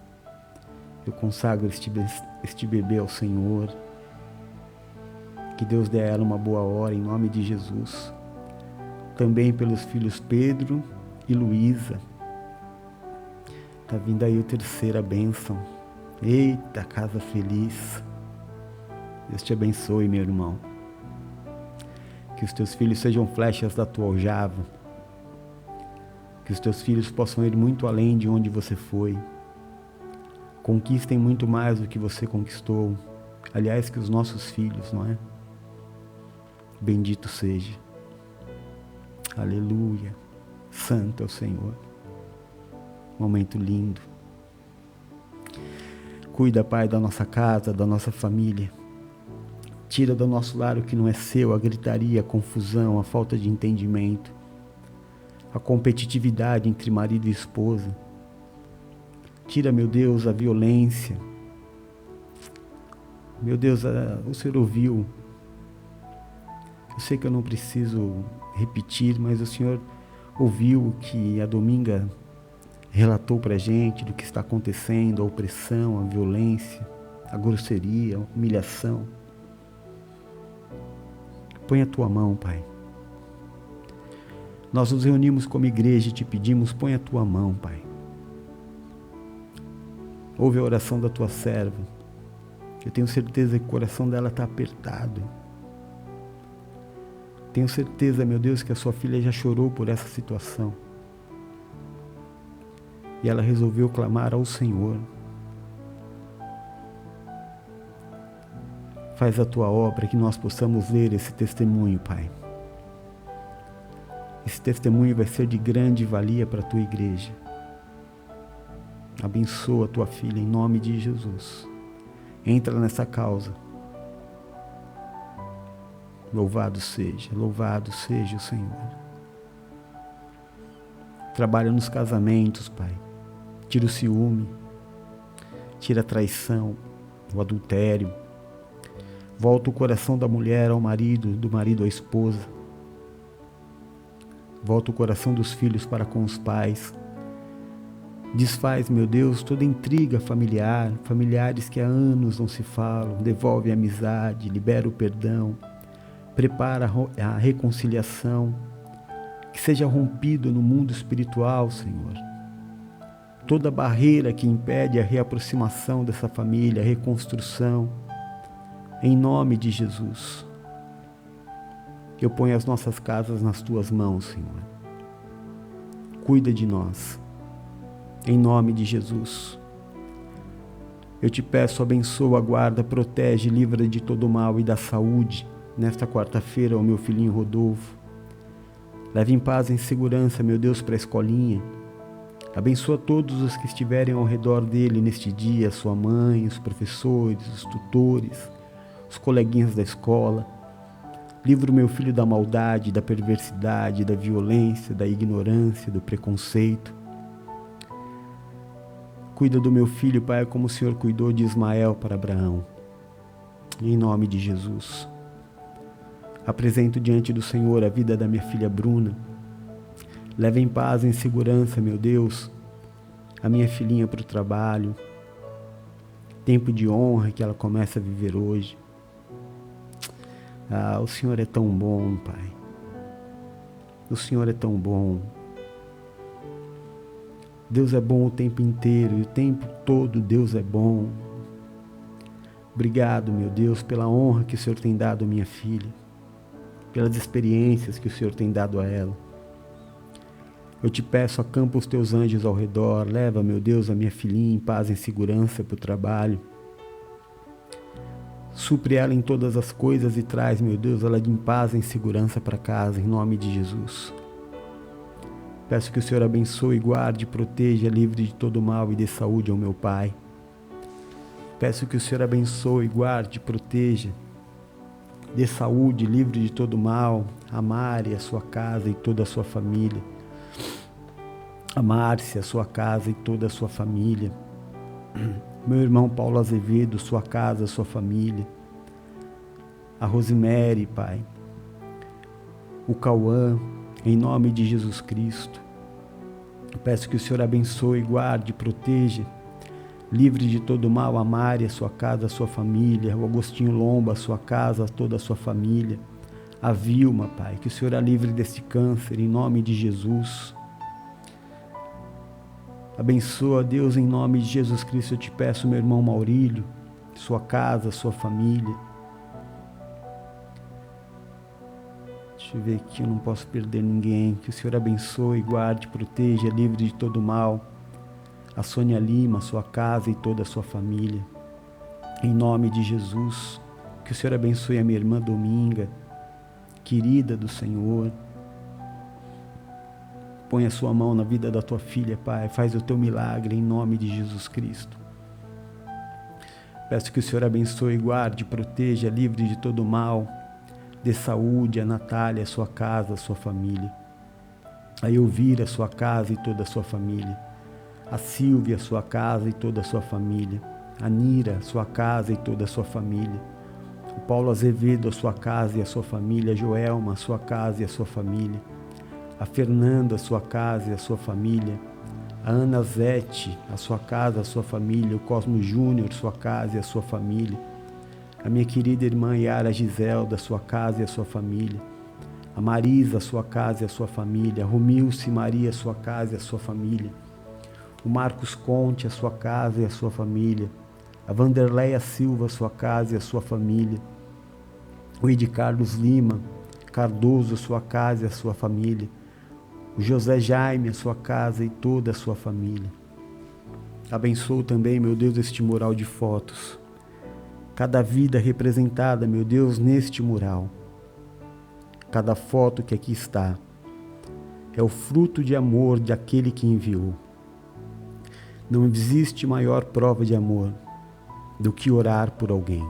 Eu consagro este bebê ao Senhor. Que Deus dê a ela uma boa hora, em nome de Jesus. Também pelos filhos Pedro e Luísa. Está vindo aí a terceira bênção. Eita, casa feliz. Deus te abençoe, meu irmão. Que os teus filhos sejam flechas da tua aljava. Que os teus filhos possam ir muito além de onde você foi. Conquistem muito mais do que você conquistou. Aliás, que os nossos filhos, não é? Bendito seja. Aleluia. Santo é o Senhor. Momento lindo. Cuida, Pai, da nossa casa, da nossa família. Tira do nosso lar o que não é seu, a gritaria, a confusão, a falta de entendimento, a competitividade entre marido e esposa. Tira, meu Deus, a violência. Meu Deus, o Senhor ouviu. Eu sei que eu não preciso repetir, mas o Senhor ouviu o que a Dominga relatou para a gente do que está acontecendo, a opressão, a violência, a grosseria, a humilhação. Põe a tua mão, Pai. Nós nos reunimos como igreja e te pedimos, põe a tua mão, Pai. Ouve a oração da tua serva. Eu tenho certeza que o coração dela está apertado. Tenho certeza, meu Deus, que a sua filha já chorou por essa situação. E ela resolveu clamar ao Senhor. Faz a tua obra, que nós possamos ler esse testemunho, Pai. Esse testemunho vai ser de grande valia para a tua igreja. Abençoa a tua filha em nome de Jesus. Entra nessa causa. Louvado seja o Senhor. Trabalha nos casamentos, Pai. Tira o ciúme, tira a traição, o adultério. Volta o coração da mulher ao marido, do marido à esposa. Volta o coração dos filhos para com os pais. Desfaz, meu Deus, toda intriga familiar, familiares que há anos não se falam. Devolve a amizade, libera o perdão, prepara a reconciliação. que seja rompido no mundo espiritual, Senhor. Toda barreira que impede a reaproximação dessa família, a reconstrução, em nome de Jesus. Eu ponho as nossas casas nas tuas mãos, Senhor. Cuida de nós, em nome de Jesus. Eu te peço, abençoa, guarda, protege, livra de todo mal e da saúde, nesta quarta-feira, o meu filhinho Rodolfo. Leve em paz e em segurança, meu Deus, para a escolinha. Abençoa todos os que estiverem ao redor dele neste dia, sua mãe, os professores, os tutores, os coleguinhas da escola. Livra o meu filho da maldade, da perversidade, da violência, da ignorância, do preconceito. Cuida do meu filho, Pai, como o Senhor cuidou de Ismael para Abraão. Em nome de Jesus. Apresento diante do Senhor a vida da minha filha Bruna. Leva em paz e em segurança, meu Deus, a minha filhinha para o trabalho. Tempo de honra que ela começa a viver hoje. O Senhor é tão bom, Pai. O Senhor é tão bom. Deus é bom o tempo inteiro e o tempo todo Deus é bom. Obrigado, meu Deus, pela honra que o Senhor tem dado à minha filha, pelas experiências que o Senhor tem dado a ela. Eu te peço, acampa os teus anjos ao redor, leva, meu Deus, a minha filhinha em paz e em segurança para o trabalho. Supre ela em todas as coisas e traz, meu Deus, ela em paz e em segurança para casa, em nome de Jesus. Peço que o Senhor abençoe, guarde, proteja, livre de todo mal e dê saúde ao meu pai. Peço que o Senhor abençoe, guarde, proteja, dê saúde, livre de todo mal, a Mari, a sua casa e toda a sua família. A Márcia, a sua casa e toda a sua família. Meu irmão Paulo Azevedo, sua casa, sua família. A Rosemary, Pai. O Cauã, em nome de Jesus Cristo. Eu peço que o Senhor abençoe, guarde, proteja, livre de todo mal a Mari, a sua casa, a sua família. O Agostinho Lomba, a sua casa, toda a sua família. A Vilma, Pai, que o Senhor a livre deste câncer, em nome de Jesus. Abençoa, Deus, em nome de Jesus Cristo, eu te peço, meu irmão Maurílio, sua casa, sua família. Deixa eu ver aqui, eu não posso perder ninguém. Que o Senhor abençoe, guarde, proteja, livre de todo mal. A Sônia Lima, sua casa e toda a sua família. Em nome de Jesus, que o Senhor abençoe a minha irmã Dominga, querida do Senhor. Põe a sua mão na vida da tua filha, Pai. Faz o teu milagre em nome de Jesus Cristo. Peço que o Senhor abençoe, guarde, proteja, livre de todo mal. Dê saúde a Natália, a sua casa, a sua família. A Elvira, a sua casa e toda a sua família. A Silvia, a sua casa e toda a sua família. A Nira, a sua casa e toda a sua família. O Paulo Azevedo, a sua casa e a sua família. A Joelma, a sua casa e a sua família. A Fernanda, a sua casa e a sua família. A Ana Zete, a sua casa, a sua família. O Cosmo Júnior, sua casa e a sua família. A minha querida irmã Yara Giselda, a sua casa e a sua família. A Marisa, a sua casa e a sua família. A Romilce Maria, a sua casa e a sua família. O Marcos Conte, a sua casa e a sua família. A Vanderleia Silva, a sua casa e a sua família. O Ed Carlos Lima Cardoso, a sua casa e a sua família. O José Jaime, a sua casa e toda a sua família. Abençoo também, meu Deus, este mural de fotos. Cada vida representada, meu Deus, neste mural. Cada foto que aqui está é o fruto de amor daquele que enviou. Não existe maior prova de amor do que orar por alguém.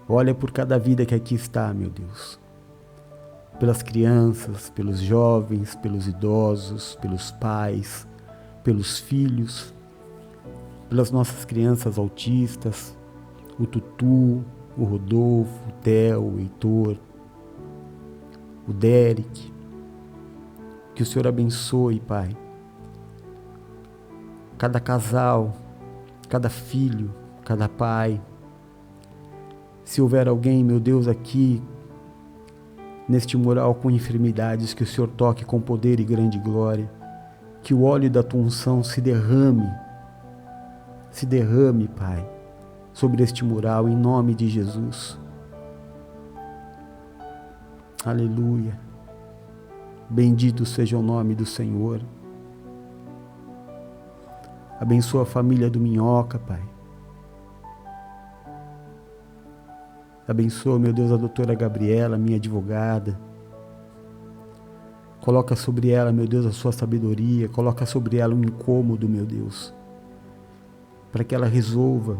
Olha por cada vida que aqui está, meu Deus. Pelas crianças, pelos jovens, pelos idosos, pelos pais, pelos filhos, pelas nossas crianças autistas, o Tutu, o Rodolfo, o Theo, o Heitor, o Derek. Que o Senhor abençoe, Pai. Cada casal, cada filho, cada pai. Se houver alguém, meu Deus, aqui neste mural com enfermidades, que o Senhor toque com poder e grande glória, que o óleo da tua unção se derrame, Pai, sobre este mural, em nome de Jesus. Aleluia. Bendito seja o nome do Senhor. Abençoa a família do Minhoca, Pai. Abençoa, meu Deus, a doutora Gabriela, minha advogada. Coloca sobre ela, meu Deus, a sua sabedoria. Coloca sobre ela um incômodo, meu Deus, para que ela resolva.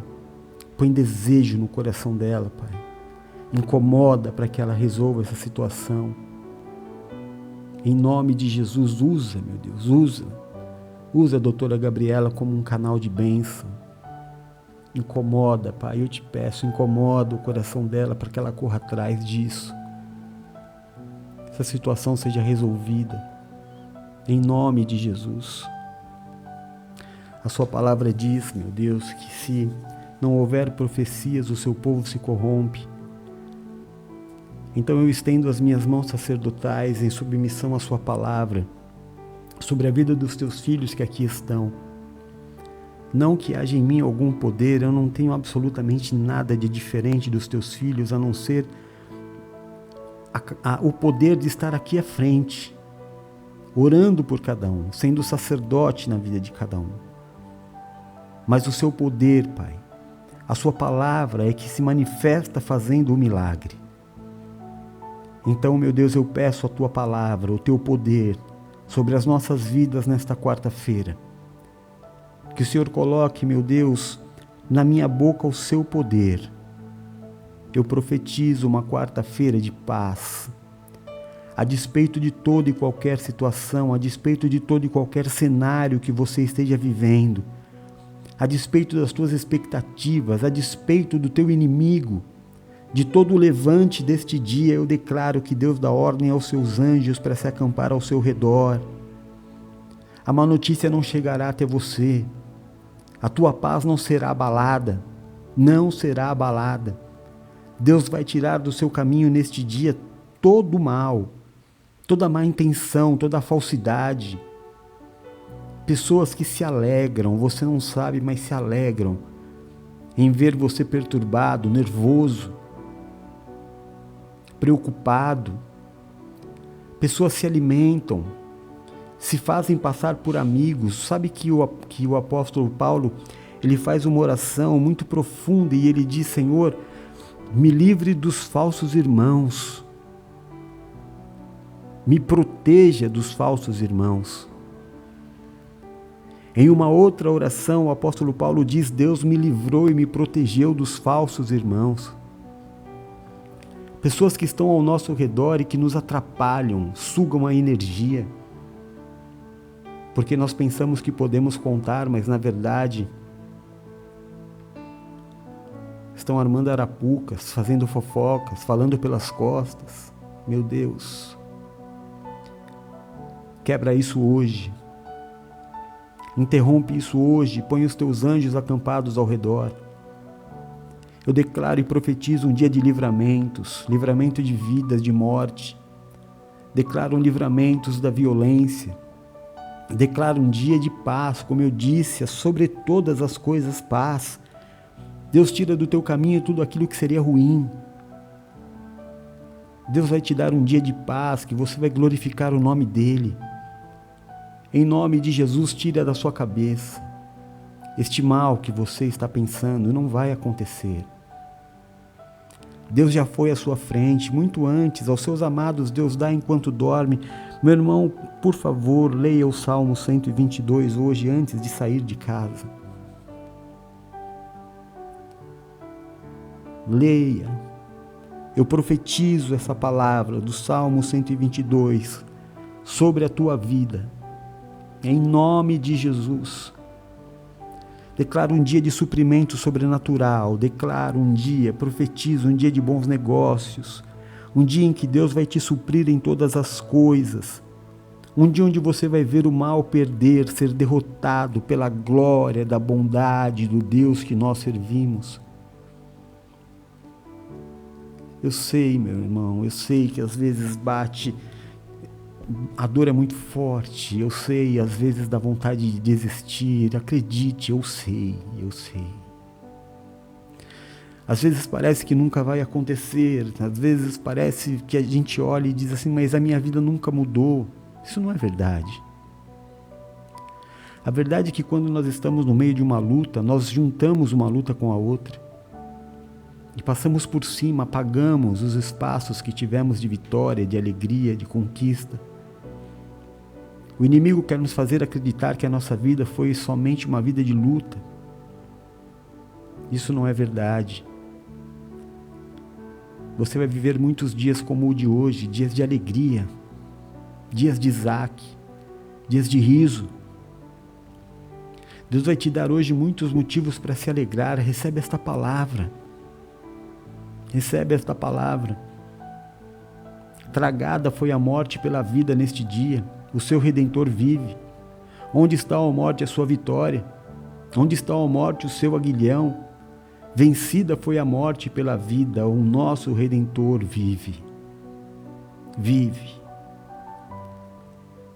Põe desejo no coração dela, Pai. Incomoda para que ela resolva essa situação. Em nome de Jesus, usa, meu Deus, usa a doutora Gabriela como um canal de bênção. Incomoda, Pai, eu te peço, incomoda o coração dela para que ela corra atrás disso. Essa situação seja resolvida, em nome de Jesus. A sua palavra diz, meu Deus, que se não houver profecias, o seu povo se corrompe. Então eu estendo as minhas mãos sacerdotais em submissão à sua palavra, sobre a vida dos teus filhos que aqui estão. Não que haja em mim algum poder, eu não tenho absolutamente nada de diferente dos teus filhos, a não ser o poder de estar aqui à frente, orando por cada um, sendo sacerdote na vida de cada um. Mas o seu poder, Pai, a sua palavra é que se manifesta fazendo o milagre. Então, meu Deus, eu peço a tua palavra, o teu poder sobre as nossas vidas nesta quarta-feira. Que o Senhor coloque, meu Deus, na minha boca o seu poder. Eu profetizo uma quarta-feira de paz. A despeito de toda e qualquer situação, a despeito de todo e qualquer cenário que você esteja vivendo, a despeito das tuas expectativas, a despeito do teu inimigo, de todo o levante deste dia, eu declaro que Deus dá ordem aos seus anjos para se acampar ao seu redor. A má notícia não chegará até você. A tua paz não será abalada. Não será abalada. Deus vai tirar do seu caminho neste dia todo o mal, toda má intenção, toda a falsidade. Pessoas que se alegram, você não sabe, mas se alegram em ver você perturbado, nervoso, preocupado. Pessoas se alimentam, se fazem passar por amigos. Sabe que o apóstolo Paulo, ele faz uma oração muito profunda e ele diz: Senhor, me livre dos falsos irmãos, me proteja dos falsos irmãos. Em uma outra oração, o apóstolo Paulo diz: Deus me livrou e me protegeu dos falsos irmãos. Pessoas que estão ao nosso redor e que nos atrapalham, sugam a energia, porque nós pensamos que podemos contar, mas na verdade estão armando arapucas, fazendo fofocas, falando pelas costas. Meu Deus, quebra isso hoje, interrompe isso hoje, põe os teus anjos acampados ao redor. Eu declaro e profetizo um dia de livramentos, livramento de vidas, de morte. Declaro livramentos da violência. Declaro um dia de paz, como eu disse, sobre todas as coisas paz. Deus tira do teu caminho tudo aquilo que seria ruim. Deus vai te dar um dia de paz, que você vai glorificar o nome dEle. Em nome de Jesus, tira da sua cabeça este mal que você está pensando, não vai acontecer. Deus já foi à sua frente, muito antes, aos seus amados Deus dá enquanto dorme. Meu irmão, por favor, leia o Salmo 122 hoje, antes de sair de casa. Leia. Eu profetizo essa palavra do Salmo 122 sobre a tua vida, em nome de Jesus. Declaro um dia de suprimento sobrenatural, profetizo um dia de bons negócios, um dia em que Deus vai te suprir em todas as coisas, um dia onde você vai ver o mal perder, ser derrotado pela glória da bondade do Deus que nós servimos. Eu sei, meu irmão, eu sei que às vezes bate, a dor é muito forte, eu sei, às vezes dá vontade de desistir, acredite, eu sei. Às vezes parece que nunca vai acontecer, às vezes parece que a gente olha e diz assim, mas a minha vida nunca mudou. Isso não é verdade. A verdade é que quando nós estamos no meio de uma luta, nós juntamos uma luta com a outra. E passamos por cima, apagamos os espaços que tivemos de vitória, de alegria, de conquista. O inimigo quer nos fazer acreditar que a nossa vida foi somente uma vida de luta. Isso não é verdade. Você vai viver muitos dias como o de hoje, dias de alegria, dias de Isaac, dias de riso. Deus vai te dar hoje muitos motivos para se alegrar. Recebe esta palavra. Recebe esta palavra. Tragada foi a morte pela vida neste dia. O seu Redentor vive. Onde está a morte, a sua vitória? Onde está a morte, o seu aguilhão? Vencida foi a morte pela vida. O nosso Redentor vive. Vive.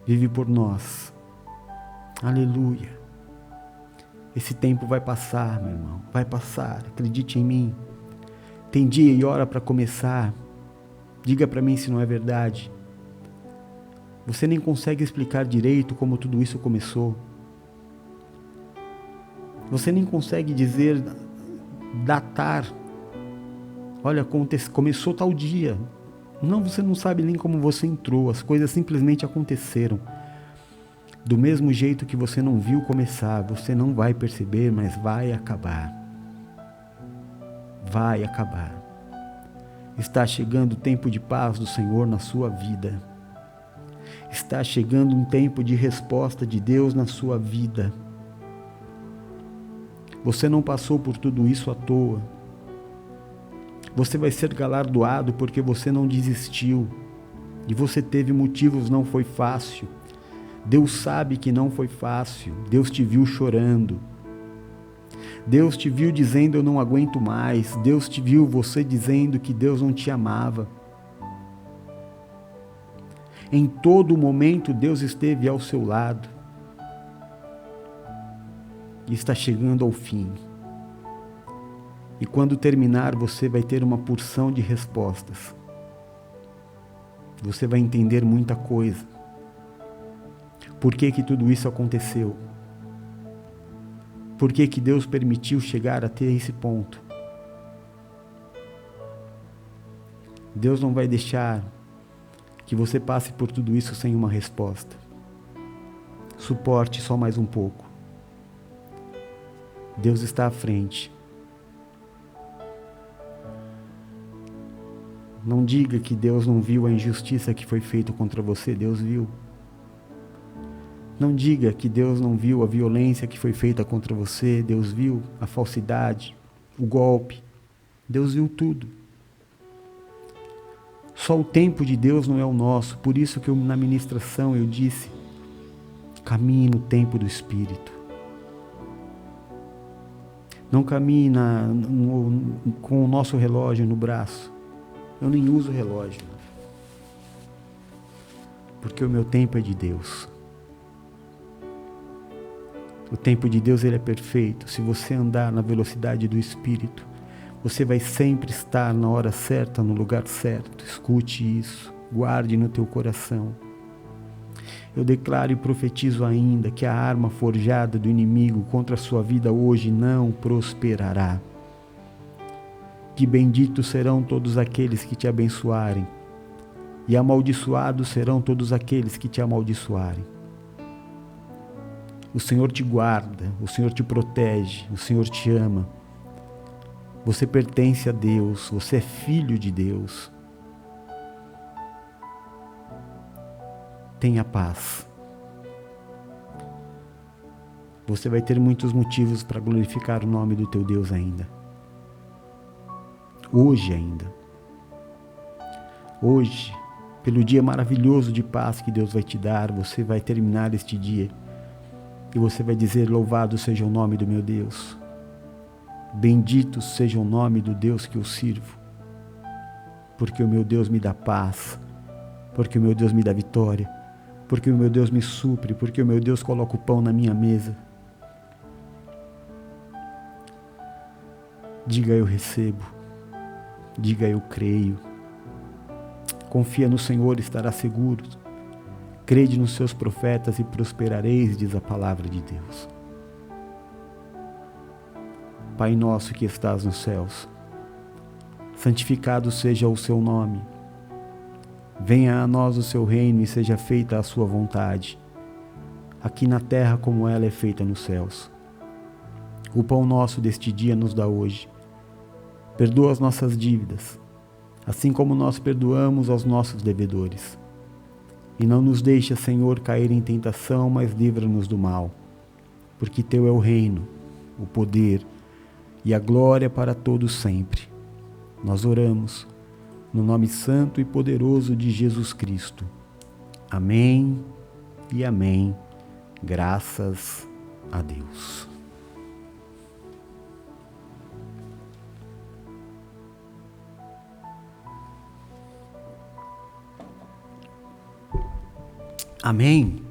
Vive por nós. Aleluia. Esse tempo vai passar, meu irmão. Vai passar. Acredite em mim. Tem dia e hora para começar. Diga para mim se não é verdade. Você nem consegue explicar direito como tudo isso começou. Você nem consegue dizer, datar. Olha, começou tal dia. Não, você não sabe nem como você entrou. As coisas simplesmente aconteceram. Do mesmo jeito que você não viu começar, você não vai perceber, mas vai acabar. Vai acabar. Está chegando o tempo de paz do Senhor na sua vida. Está chegando um tempo de resposta de Deus na sua vida. Você não passou por tudo isso à toa. Você vai ser galardoado porque você não desistiu. E você teve motivos, não foi fácil. Deus sabe que não foi fácil. Deus te viu chorando. Deus te viu dizendo, eu não aguento mais. Deus te viu você dizendo que Deus não te amava. Em todo momento, Deus esteve ao seu lado. E está chegando ao fim. E quando terminar, você vai ter uma porção de respostas. Você vai entender muita coisa. Por que tudo isso aconteceu? Por que Deus permitiu chegar até esse ponto? Deus não vai deixar que você passe por tudo isso sem uma resposta. Suporte só mais um pouco. Deus está à frente. Não diga que Deus não viu a injustiça que foi feita contra você. Deus viu. Não diga que Deus não viu a violência que foi feita contra você. Deus viu a falsidade, o golpe. Deus viu tudo. Só o tempo de Deus não é o nosso. Por isso que na ministração eu disse, caminhe no tempo do Espírito. Não caminhe com o nosso relógio no braço. Eu nem uso relógio. Porque o meu tempo é de Deus. O tempo de Deus, ele é perfeito. Se você andar na velocidade do Espírito, você vai sempre estar na hora certa, no lugar certo. Escute isso. Guarde no teu coração. Eu declaro e profetizo ainda que a arma forjada do inimigo contra a sua vida hoje não prosperará. Que benditos serão todos aqueles que te abençoarem, e amaldiçoados serão todos aqueles que te amaldiçoarem. O Senhor te guarda, o Senhor te protege, o Senhor te ama. Você pertence a Deus, você é filho de Deus. Tenha paz. Você vai ter muitos motivos para glorificar o nome do teu Deus ainda. Hoje ainda. Hoje, pelo dia maravilhoso de paz que Deus vai te dar, você vai terminar este dia e você vai dizer, louvado seja o nome do meu Deus. Bendito seja o nome do Deus que eu sirvo. porque o meu Deus me dá paz, porque o meu Deus me dá vitória, porque o meu Deus me supre, porque o meu Deus coloca o pão na minha mesa. Diga eu recebo, diga eu creio. Confia no Senhor e estará seguro. Crede nos seus profetas e prosperareis, diz a palavra de Deus. Pai nosso que estás nos céus, santificado seja o seu nome. Venha a nós o seu reino e seja feita a sua vontade, aqui na terra como ela é feita nos céus. O pão nosso deste dia nos dá hoje. Perdoa as nossas dívidas, assim como nós perdoamos aos nossos devedores. E não nos deixa, Senhor, cair em tentação, mas livra-nos do mal. Porque teu é o reino, o poder e a glória para todos sempre. Nós oramos no nome santo e poderoso de Jesus Cristo. Amém e amém. Graças a Deus. Amém.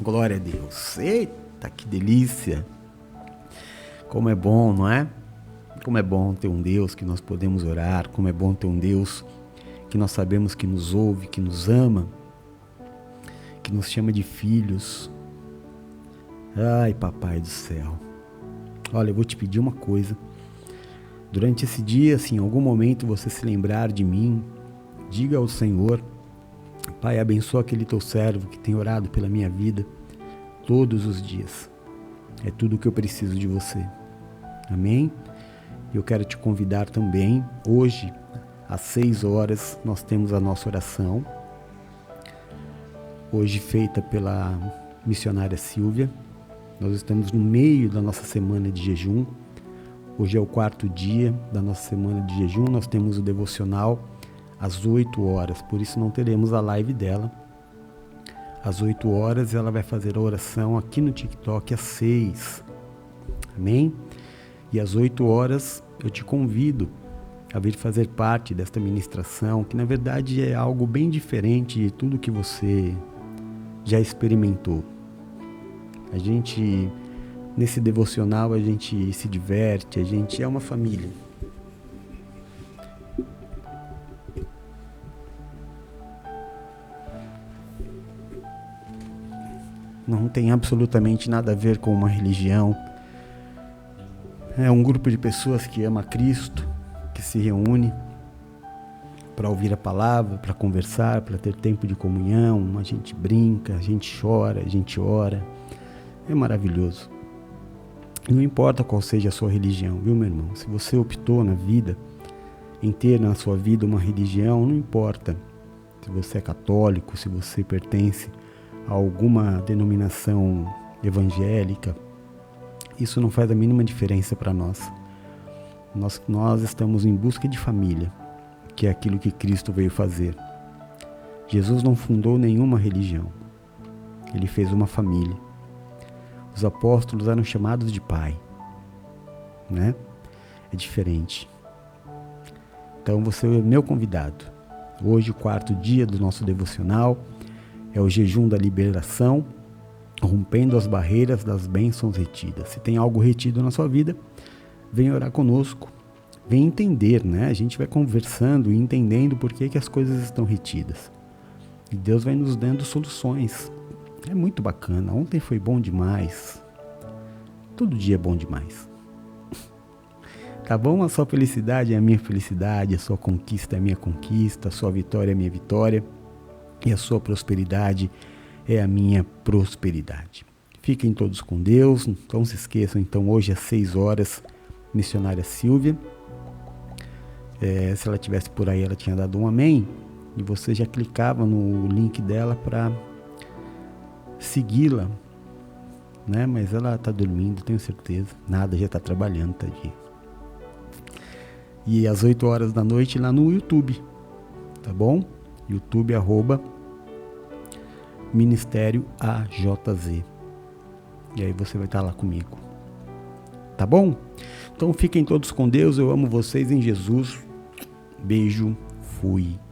Glória a Deus. Eita, que delícia. Como é bom, não é? Como é bom ter um Deus que nós podemos orar. Como é bom ter um Deus que nós sabemos que nos ouve, que nos ama, que nos chama de filhos. Ai, papai do céu. Olha, eu vou te pedir uma coisa. Durante esse dia, se em algum momento você se lembrar de mim, diga ao Senhor: Pai, abençoa aquele teu servo que tem orado pela minha vida todos os dias. É tudo o que eu preciso de você. Amém? Eu quero te convidar também. Hoje, às 6 horas, nós temos a nossa oração. Hoje feita pela missionária Silvia. Nós estamos no meio da nossa semana de jejum. Hoje é o 4º dia da nossa semana de jejum. Nós temos o devocional às 8 horas, por isso não teremos a live dela. Às 8 horas ela vai fazer a oração aqui no TikTok às 6. Amém? E às 8 horas eu te convido a vir fazer parte desta ministração, que na verdade é algo bem diferente de tudo que você já experimentou. A gente, nesse devocional, a gente se diverte, a gente é uma família. Não tem absolutamente nada a ver com uma religião. É um grupo de pessoas que ama Cristo, que se reúne para ouvir a palavra, para conversar, para ter tempo de comunhão. A gente brinca, a gente chora, a gente ora. É maravilhoso. Não importa qual seja a sua religião, viu, meu irmão? Se você optou na vida em ter na sua vida uma religião, não importa se você é católico, se você pertence a alguma denominação evangélica, isso não faz a mínima diferença para nós. Nós estamos em busca de família, que é aquilo que Cristo veio fazer. Jesus não fundou nenhuma religião. Ele fez uma família. Os apóstolos eram chamados de pai, né? É diferente. Então você é meu convidado. Hoje, o 4º dia do nosso devocional é o jejum da liberação, rompendo as barreiras das bênçãos retidas. Se tem algo retido na sua vida, vem orar conosco. Vem entender, né? A gente vai conversando e entendendo por que as coisas estão retidas. E Deus vai nos dando soluções. É muito bacana. Ontem foi bom demais. Todo dia é bom demais. Tá bom? A sua felicidade é a minha felicidade, a sua conquista é a minha conquista, a sua vitória é a minha vitória e a sua prosperidade é a minha prosperidade. Fiquem todos com Deus. Não se esqueçam, então, hoje às 6 horas, missionária Silvia. Se ela estivesse por aí, ela tinha dado um amém. E você já clicava no link dela para segui-la, né? Mas ela está dormindo, tenho certeza. Nada, já está trabalhando, tadinha. E às 8 horas da noite lá no YouTube, tá bom? YouTube @Ministério AJZ. E aí você vai estar lá comigo. Tá bom? Então fiquem todos com Deus. Eu amo vocês em Jesus. Beijo fui